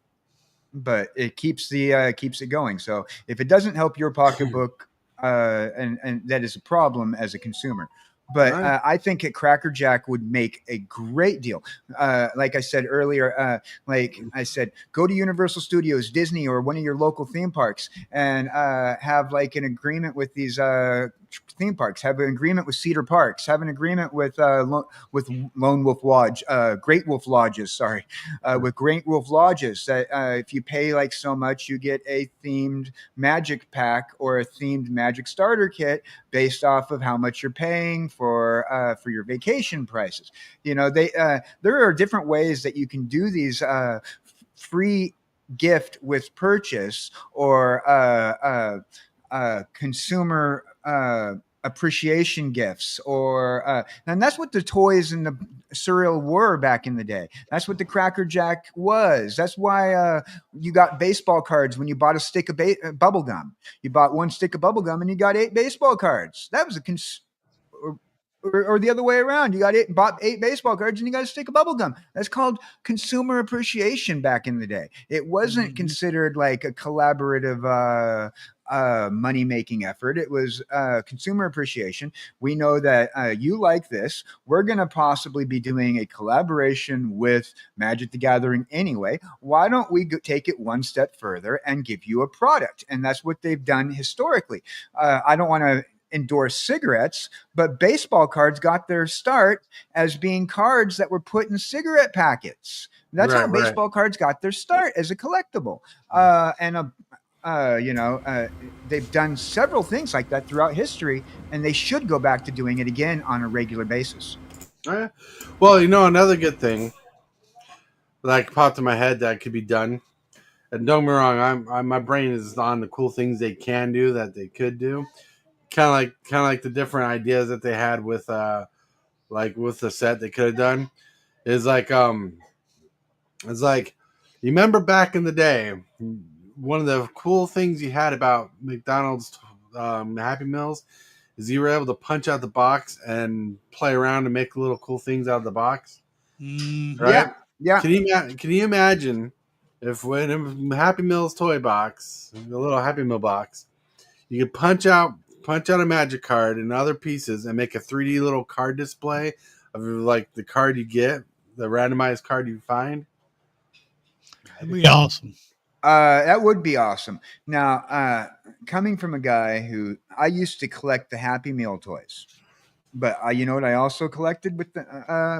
but it keeps it going. So if it doesn't help your pocketbook, and that is a problem as a consumer. But I think at Cracker Jack would make a great deal. Like I said earlier, go to Universal Studios, Disney, or one of your local theme parks, and have like an agreement with these theme parks. Have an agreement with Cedar Parks. Have an agreement with Lone Wolf Lodge, Great Wolf Lodges. Sorry, with Great Wolf Lodges. That if you pay like so much, you get a themed magic pack or a themed magic starter kit based off of how much you're paying for your vacation prices. You know, there are different ways that you can do these free gift with purchase or consumer appreciation gifts, or and that's what the toys and the cereal were back in the day. That's what the Cracker Jack was. That's why you got baseball cards when you bought a stick of bubble gum. You bought one stick of bubble gum and you got 8 baseball cards. That was or the other way around. You bought 8 baseball cards and you got a stick of bubble gum. That's called consumer appreciation back in the day. It wasn't considered like a collaborative money-making effort. It was consumer appreciation. We know that you like this. We're going to possibly be doing a collaboration with Magic the Gathering anyway. Why don't we take it one step further and give you a product? And that's what they've done historically. I don't want to endorse cigarettes, but baseball cards got their start as being cards that were put in cigarette packets. That's how baseball cards got their start, as a collectible. They've done several things like that throughout history, and they should go back to doing it again on a regular basis. Well, another good thing that popped in my head that could be done, and don't get me wrong, my brain is on the cool things they can do that they could do. Kind of like the different ideas that they had with with the set they could have done. It's like you remember back in the day, one of the cool things you had about McDonald's Happy Meals is you were able to punch out the box and play around and make little cool things out of the box. Right? Yeah. Can you imagine if when a Happy Meals toy box, the little Happy Meal box, you could punch out a magic card and other pieces and make a 3D little card display of like the card you get, the randomized card you find? That'd be awesome. That would be awesome. Now, coming from a guy who I used to collect the Happy Meal toys, but you know what I also collected with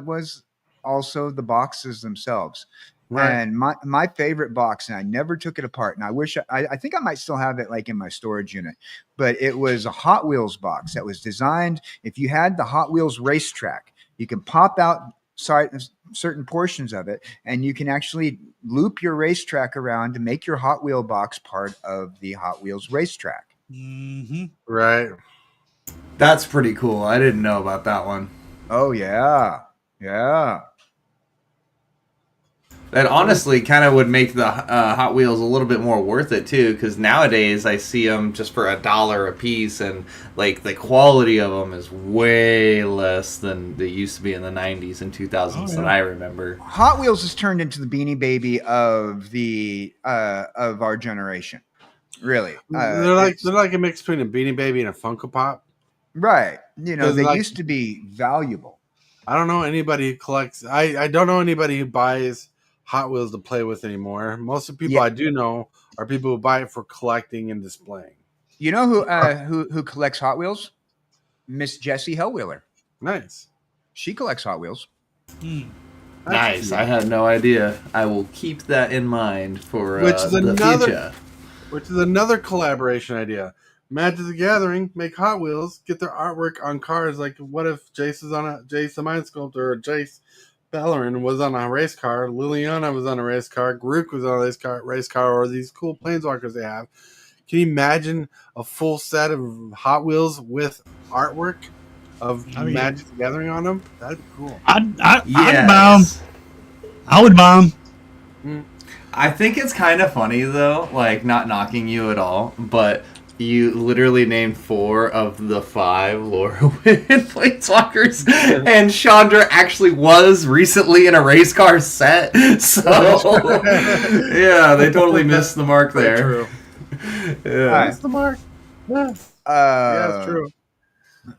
was also the boxes themselves. Right. And my favorite box, and I never took it apart, and I wish I think I might still have it like in my storage unit, but it was a Hot Wheels box that was designed. If you had the Hot Wheels racetrack, you can pop out certain portions of it, and you can actually loop your racetrack around to make your Hot Wheel box part of the Hot Wheels racetrack. Mm-hmm. Right. That's pretty cool. I didn't know about that one. Oh yeah. That honestly kind of would make the Hot Wheels a little bit more worth it too, because nowadays I see them just for $1 a piece, and like the quality of them is way less than they used to be in the 90s and 2000s that I remember. Hot Wheels has turned into the Beanie Baby of the of our generation. Really, they're like a mix between a Beanie Baby and a Funko Pop. Right. They used to be valuable. I don't know anybody who collects. I don't know anybody who buys Hot Wheels to play with anymore. Most of the people I do know are people who buy it for collecting and displaying. You know who collects Hot Wheels? Miss Jessie Hellwheeler. Nice. She collects Hot Wheels. Nice. I had no idea. I will keep that in mind for the future. Which is another collaboration idea. Magic the Gathering make Hot Wheels get their artwork on cars. Like, what if Jace the Mind Sculptor, or Jace Bellerin was on a race car, Liliana was on a race car, Grook was on a race car, or these cool planeswalkers they have. Can you imagine a full set of Hot Wheels with artwork of Magic the Gathering on them? That'd be cool. I'd buy them. I would buy them. I think it's kind of funny though, like not knocking you at all, but you literally named 4 of the 5 Lorwyn planeswalkers, and Chandra actually was recently in a race car set. So yeah, they totally missed the mark there. True. Yeah, Missed the mark. Yeah, that's true.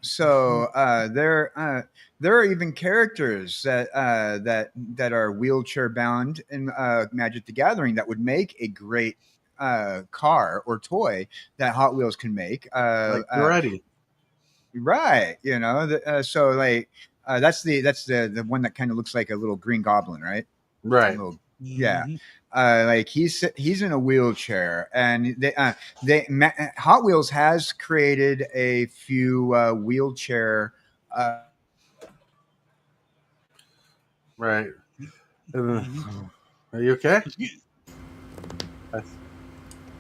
So there are even characters that are wheelchair bound in Magic the Gathering that would make a great car or toy that Hot Wheels can make. Like Ready. Right. You know, so like that's the one that kind of looks like a little green goblin, right? Right. Yeah. Like he's in a wheelchair, and Hot Wheels has created a few wheelchair. Right. Are you okay?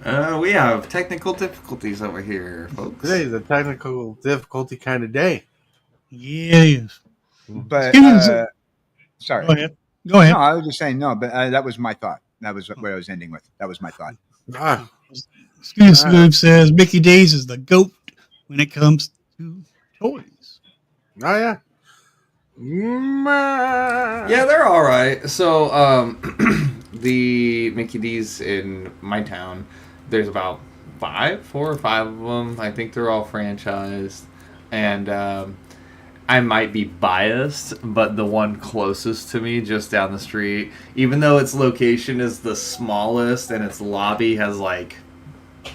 we have technical difficulties over here, folks. Today's a technical difficulty kind of day. Yes. But sorry. Go ahead. No, I was just saying no, but that was my thought. That was what I was ending with. That was my thought. Scoob says Mickey D's is the GOAT when it comes to toys. Oh yeah. Yeah, they're all right. So the Mickey D's in my town, there's about 4 or 5 of them. I think they're all franchised, and I might be biased, but the one closest to me, just down the street, even though its location is the smallest and its lobby has like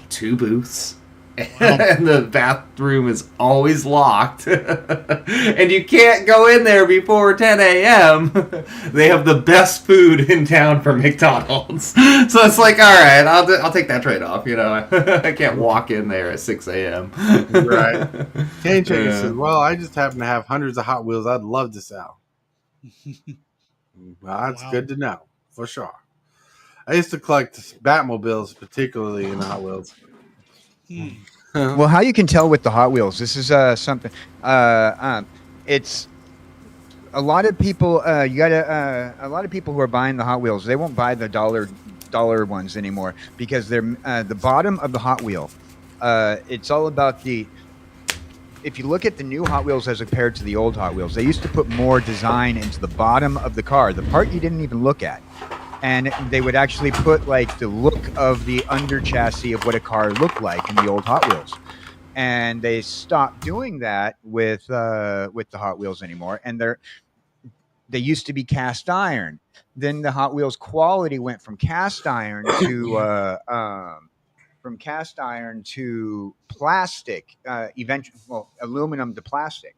2 booths, and the bathroom is always locked, and you can't go in there before 10 a.m. They have the best food in town for McDonald's, so it's like, all right, I'll take that trade off. You know, I can't walk in there at 6 a.m. Right. Kane Chicken says, well, I just happen to have hundreds of Hot Wheels I'd love to sell. Well, that's good to know, for sure. I used to collect Batmobiles, particularly in Hot Wheels. Well, how you can tell with the Hot Wheels, this is something. It's a lot of people. You got a lot of people who are buying the Hot Wheels. They won't buy the dollar ones anymore because they're the bottom of the Hot Wheel. It's all about the. If you look at the new Hot Wheels as compared to the old Hot Wheels, they used to put more design into the bottom of the car, the part you didn't even look at. And they would actually put like the look of the under chassis of what a car looked like in the old Hot Wheels. And they stopped doing that with the Hot Wheels anymore. And they used to be cast iron. Then the Hot Wheels quality went from cast iron to plastic, aluminum to plastic.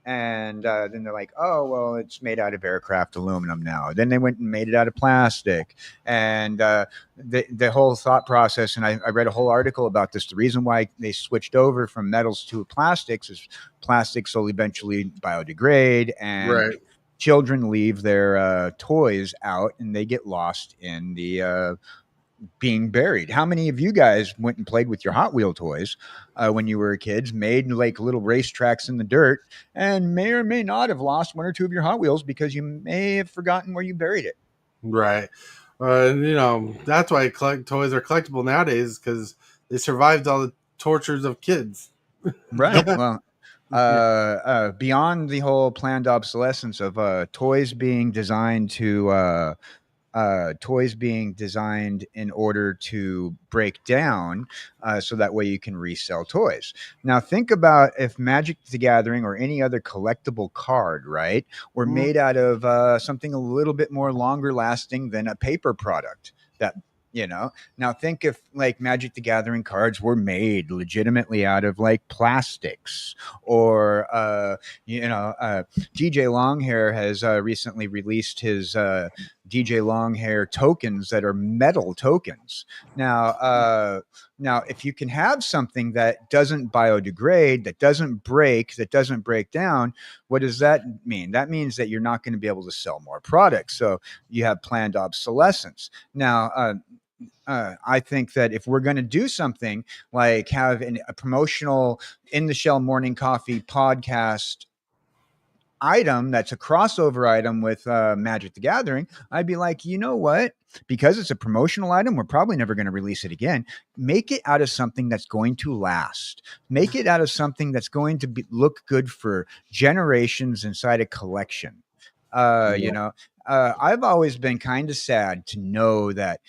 And then they're like, oh, well, it's made out of aircraft aluminum now. Then they went and made it out of plastic. And the whole thought process, and I read a whole article about this. The reason why they switched over from metals to plastics is plastics will eventually biodegrade, and children leave their toys out, and they get lost in the being buried. How many of you guys went and played with your Hot Wheel toys when you were kids, made like little racetracks in the dirt, and may or may not have lost 1 or 2 of your Hot Wheels because you may have forgotten where you buried it? Right. You know, that's why toys are collectible nowadays, because they survived all the tortures of kids. Right. Well, beyond the whole planned obsolescence of toys being designed in order to break down so that way you can resell toys. Now think about if Magic the Gathering or any other collectible card, right, were made out of something a little bit more longer lasting than a paper product. That, you know, now think if like Magic the Gathering cards were made legitimately out of like plastics, or DJ Longhair has recently released his DJ Longhair tokens that are metal tokens. Now, if you can have something that doesn't biodegrade, that doesn't break down, what does that mean? That means that you're not going to be able to sell more products. So you have planned obsolescence. Now, I think that if we're going to do something like have a promotional in the shell morning coffee podcast item that's a crossover item with Magic the Gathering, I'd be like, you know what? Because it's a promotional item, we're probably never going to release it again. Make it out of something that's going to last. Make it out of something that's going to look good for generations inside a collection. You know, I've always been kind of sad to know that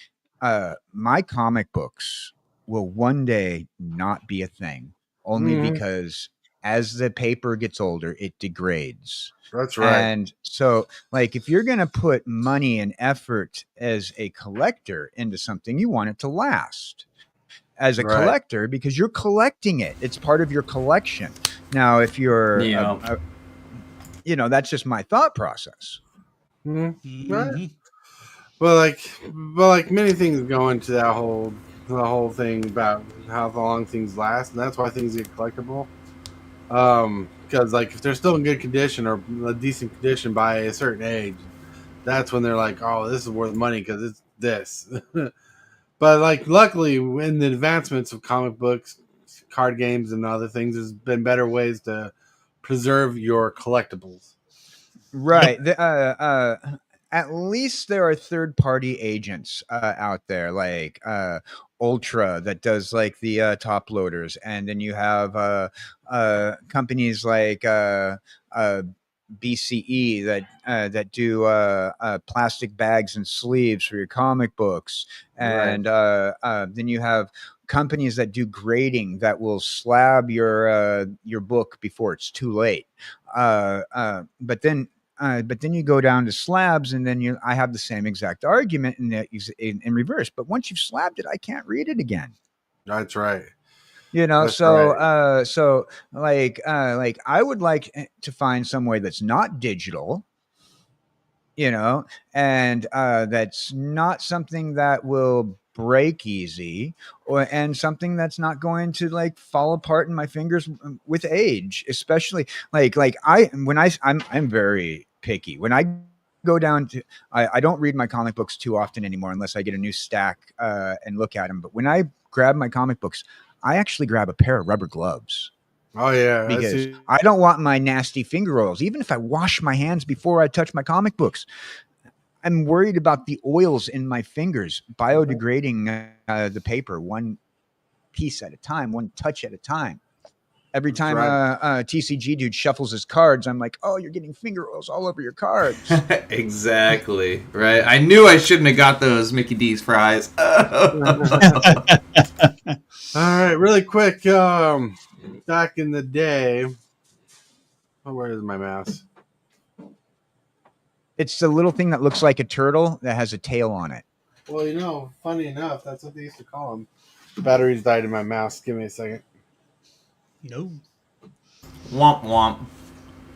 my comic books will one day not be a thing, only because as the paper gets older, it degrades. That's right. And so, like, if you're going to put money and effort as a collector into something, you want it to last as a collector because you're collecting it. It's part of your collection. Now, if you're, you know, that's just my thought process. Right. Well, like many things go into the whole thing about how long things last, and that's why things get collectible. Because like if they're still in good condition or a decent condition by a certain age, that's when they're like, oh, this is worth money because it's this. But like luckily, in the advancements of comic books, card games, and other things, there's been better ways to preserve your collectibles. Right. At least there are third-party agents out there, like Ultra that does like the top loaders, and then you have companies like BCE that do plastic bags and sleeves for your comic books, and then you have companies that do grading that will slab your book before it's too late. But then you go down to slabs, and then I have the same exact argument in reverse. But once you've slabbed it, I can't read it again. That's right. You know, That's so right. so like I would like to find some way that's not digital, you know, and that's not something that will break easy, and something that's not going to like fall apart in my fingers with age, especially I'm very picky. When I go down to, I don't read my comic books too often anymore unless I get a new stack and look at them. But when I grab my comic books, I actually grab a pair of rubber gloves. Oh yeah, because I don't want my nasty finger oils. Even if I wash my hands before I touch my comic books, I'm worried about the oils in my fingers biodegrading the paper one piece at a time, one touch at a time. Every time TCG dude shuffles his cards, I'm like, oh, you're getting finger oils all over your cards. Exactly. Right. I knew I shouldn't have got those Mickey D's fries. All right, really quick. Back in the day, where is my mouse? It's the little thing that looks like a turtle that has a tail on it. Well, you know, funny enough, that's what they used to call them. The batteries died in my mouse. Give me a second. No. Womp womp.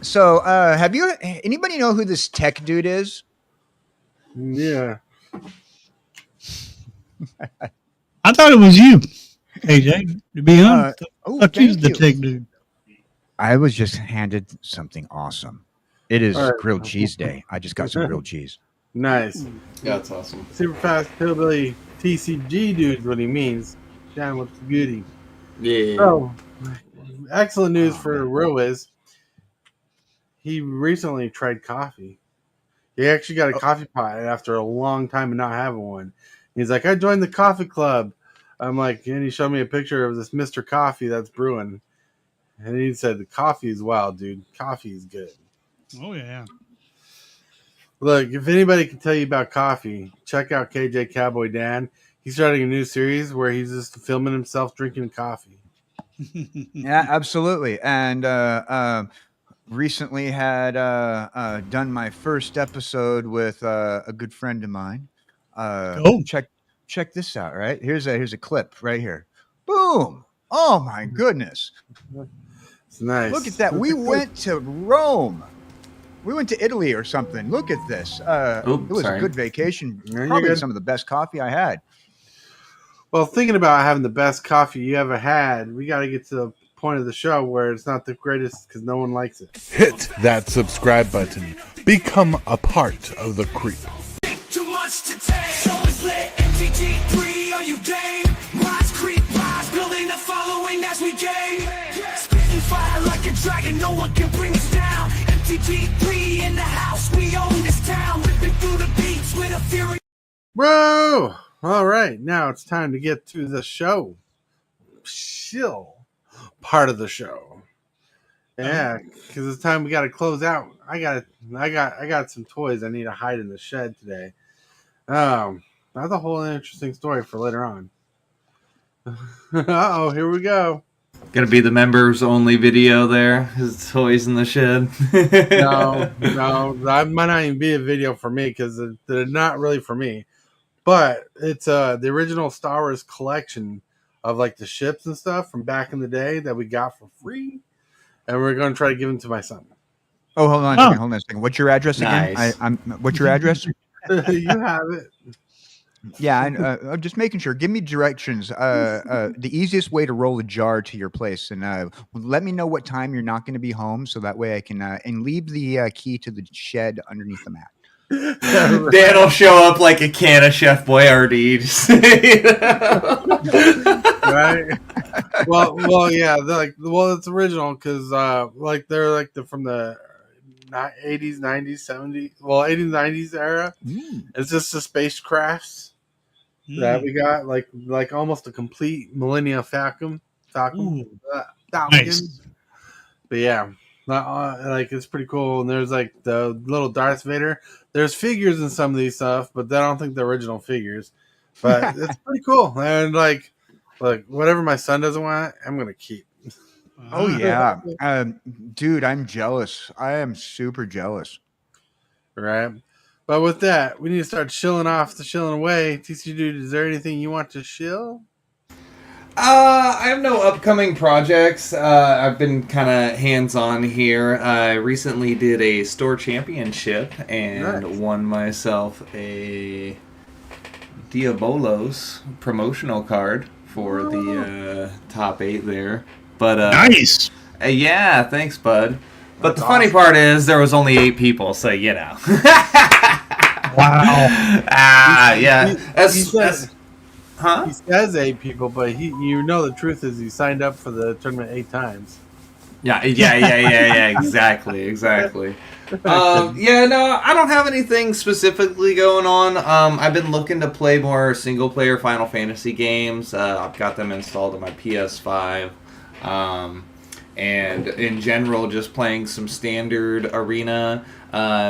So, anybody know who this tech dude is? Yeah. I thought it was you, KJ. To be honest, I thought you was the you. tech dude. I was just handed something awesome. It is All right. grilled cheese day. I just got some grilled cheese. Nice. Yeah, that's awesome. Super Fast Hillbilly TCG dude's what he means. Down with the goodie. Yeah. So, excellent news for Rowiz. He recently tried coffee. He actually got a coffee pot after a long time of not having one. He's like, I joined the coffee club. I'm like, and he showed me a picture of this Mr. Coffee that's brewing. And he said, the coffee is wild, dude. Coffee is good. Oh, yeah. Look, if anybody can tell you about coffee, check out kjcowboydan. He's starting a new series where he's just filming himself drinking coffee. Yeah, absolutely. And recently had done my first episode with a good friend of mine. Check this out. Right here's a clip right here. Boom! Oh my goodness! It's nice. Look at that. We went to Rome. We went to Italy or something. Look at this. Oop, It was sorry. a good vacation. Yeah, you're Probably good. some of the best coffee I had. Well, thinking about having the best coffee you ever had, we got to get to the point of the show where it's not the greatest because no one likes it. Hit that subscribe button. Become a part of the creep. Too much to take. Show is lit. MTG3, are you game? Rise, creep, rise, building a following as we gain. Spitting fire like a dragon, no one can bring us down. MTG3 in the house, we own this town. Ripping through the beats with a fury. Bro! All right, now it's time to get to the show. Chill part of the show. Yeah, because it's time we got to close out. I got some toys I need to hide in the shed today. That's a whole interesting story for later on. Uh-oh, here we go. Gonna be the members only video there. His toys in the shed. No, that might not even be a video for me because they're not really for me. But it's the original Star Wars collection of like the ships and stuff from back in the day that we got for free, and we're going to try to give them to my son. Oh, hold on a second. What's your address again? Nice. What's your address? You have it. Yeah, I'm just making sure. Give me directions. The easiest way to roll a jar to your place, and let me know what time you're not going to be home, so that way I can and leave the key to the shed underneath the mat. Dan will show up like a can of Chef Boyardee. Right. Well, yeah. It's original because they're like from the 80s, 90s, 70s. Well, 80s, 90s era. It's just the spacecrafts that we got, like almost a complete Millennium Falcon. Falcon. Nice. But yeah, like it's pretty cool. And there's like the little Darth Vader. There's figures in some of these stuff, but I don't think they're original figures. But it's pretty cool. And like whatever my son doesn't want, I'm gonna keep. Oh yeah, dude, I'm jealous. I am super jealous. Right. But with that, we need to start chilling away. TC Dude, is there anything you want to shill? I have no upcoming projects. I've been kind of hands-on here. I recently did a store championship and won myself a Diabolos promotional card for the top 8 there. But Nice. Yeah, thanks, bud. But the funny part is there was only 8 people, so you know. Wow. Yeah. He says 8 people, but the truth is he signed up for the tournament 8 times. Yeah, exactly. Yeah, no, I don't have anything specifically going on. I've been looking to play more single-player Final Fantasy games. I've got them installed on my PS5. And in general, just playing some standard arena,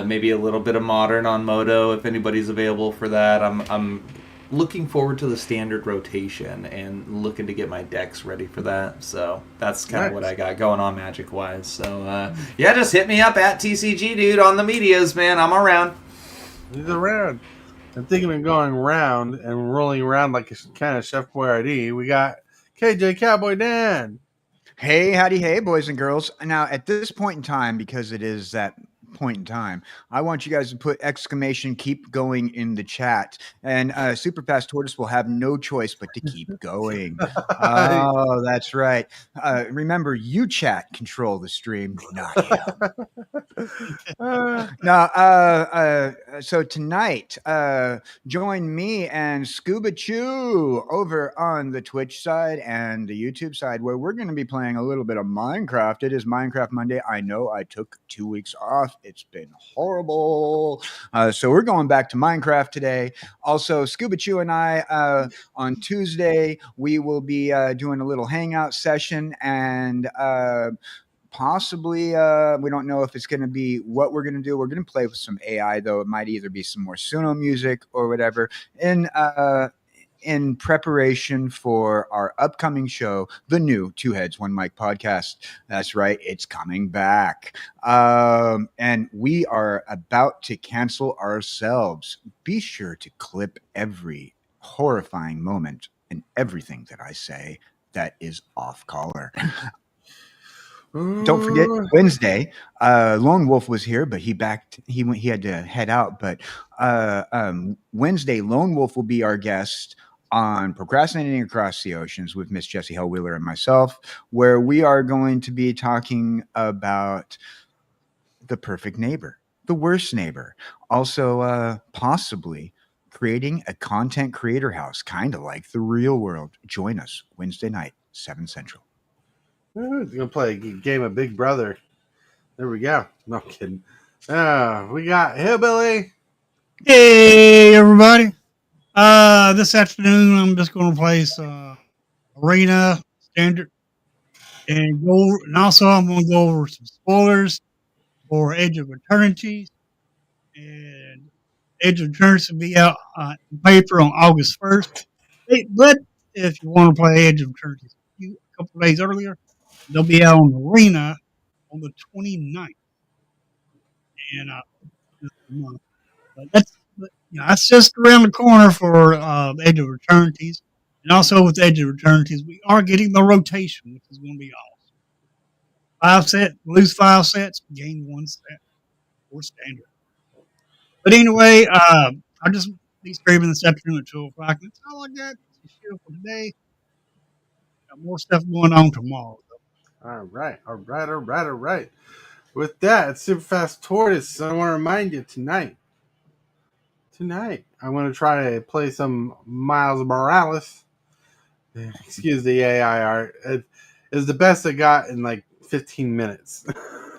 maybe a little bit of modern on Moto if anybody's available for that. I'm looking forward to the standard rotation and looking to get my decks ready for that. So that's kind of what I got going on Magic wise. So yeah, just hit me up at TCG Dude on the medias, man. I'm around. He's around. I'm thinking of going around and rolling around like a kind of Chef Boyardee. We got kjcowboydan. Hey, howdy, hey, boys and girls. Now, at this point in time, because it is that point in time, I want you guys to put exclamation keep going in the chat. And Super Fast Tortoise will have no choice but to keep going. Oh, that's right. Remember, you chat control the stream, not him. So tonight, join me and Scuba Chew over on the Twitch side and the YouTube side, where we're going to be playing a little bit of Minecraft. It is Minecraft Monday. I know I took 2 weeks off. It's been horrible. So we're going back to Minecraft today. Also, Scuba Chew and I, on Tuesday, we will be doing a little hangout session, and possibly we don't know if it's going to be what we're going to do. We're going to play with some AI, though. It might either be some more Suno music or whatever in preparation for our upcoming show, the new Two Heads One Mic podcast. That's right, it's coming back, and we are about to cancel ourselves. Be sure to clip every horrifying moment and everything that I say that is off color. Don't forget Wednesday. Lone Wolf was here, but he had to head out. But Wednesday, Lone Wolf will be our guest on Procrastinating Across the Oceans with Miss Jessie Hellwheeler and myself, where we are going to be talking about the perfect neighbor, the worst neighbor, also possibly creating a content creator house, kind of like the real world. Join us Wednesday night, 7 Central. We're going to play a game of Big Brother. There we go. No, I'm kidding. We got Hillbilly. Hey, everybody. This afternoon, I'm just going to play some Arena Standard. And also, I'm going to go over some spoilers for Edge of Eternity. And Edge of Eternity will be out on paper on August 1st. But if you want to play Edge of Eternity a couple days earlier, they'll be out on Arena on the 29th. And that's just around the corner for Edge of Eternities. And also with Edge of Eternities, we are getting the rotation, which is going to be awesome. Lose 5 sets, gain 1 set or standard. But anyway, I'll just be streaming this afternoon at 2 o'clock. That's all I got to share for today. Got more stuff going on tomorrow. All right. With that, it's Super Fast Tortoise. I want to remind you tonight, I'm going to try to play some Miles Morales. Excuse the AI art. It is the best I got in like 15 minutes.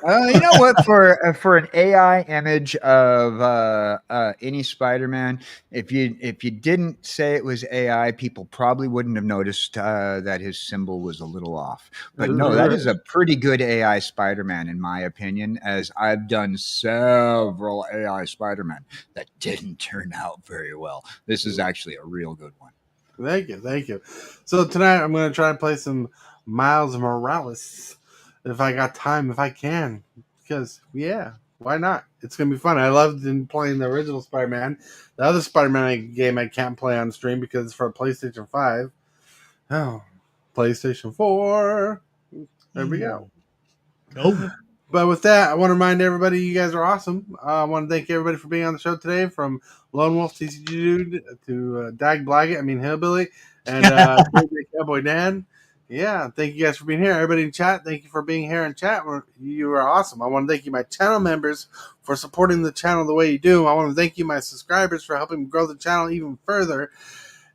You know what? For an AI image of any Spider-Man, if you didn't say it was AI, people probably wouldn't have noticed that his symbol was a little off. But no, that is a pretty good AI Spider-Man, in my opinion, as I've done several AI Spider-Man that didn't turn out very well. This is actually a real good one. Thank you. So tonight I'm going to try to play some Miles Morales. If I got time, if I can, because why not? It's gonna be fun. I loved playing the original Spider-Man. The other Spider-Man game I can't play on stream because it's for a PlayStation 5. Oh, PlayStation 4. There we go. But with that, I want to remind everybody you guys are awesome. I want to thank everybody for being on the show today, from Lone Wolf TCG Dude to Dag Blaggett, Hillbilly, and kjcowboydan. Yeah, thank you guys for being here. Everybody in chat, thank you for being here in chat. You are awesome. I want to thank you, my channel members, for supporting the channel the way you do. I want to thank you, my subscribers, for helping grow the channel even further.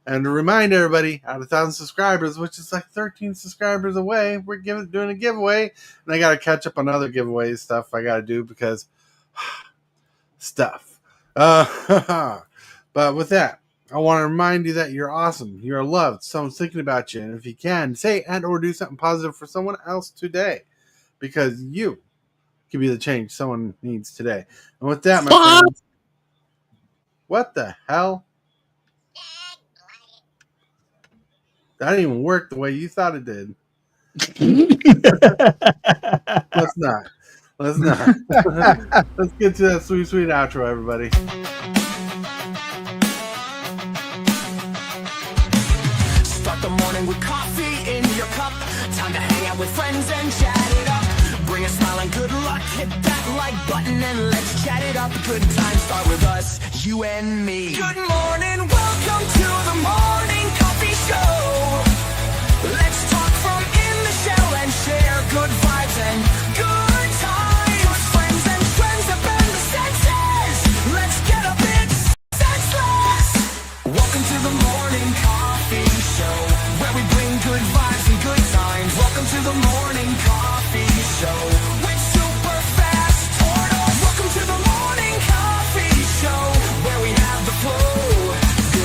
And to remind everybody, out of 1,000 subscribers, which is like 13 subscribers away, we're doing a giveaway. And I got to catch up on other giveaway stuff I got to do because stuff. But with that, I want to remind you that you're awesome. You're loved. Someone's thinking about you. And if you can, say and or do something positive for someone else today. Because you can be the change someone needs today. And with that, my friends, what the hell? That didn't even work the way you thought it did. Let's not. Let's get to that sweet, sweet outro, everybody. Start the morning with coffee in your cup. Time to hang out with friends and chat it up. Bring a smile and good luck. Hit that like button and let's chat it up. Good times start with us, you and me. Good morning, welcome to the morning coffee show.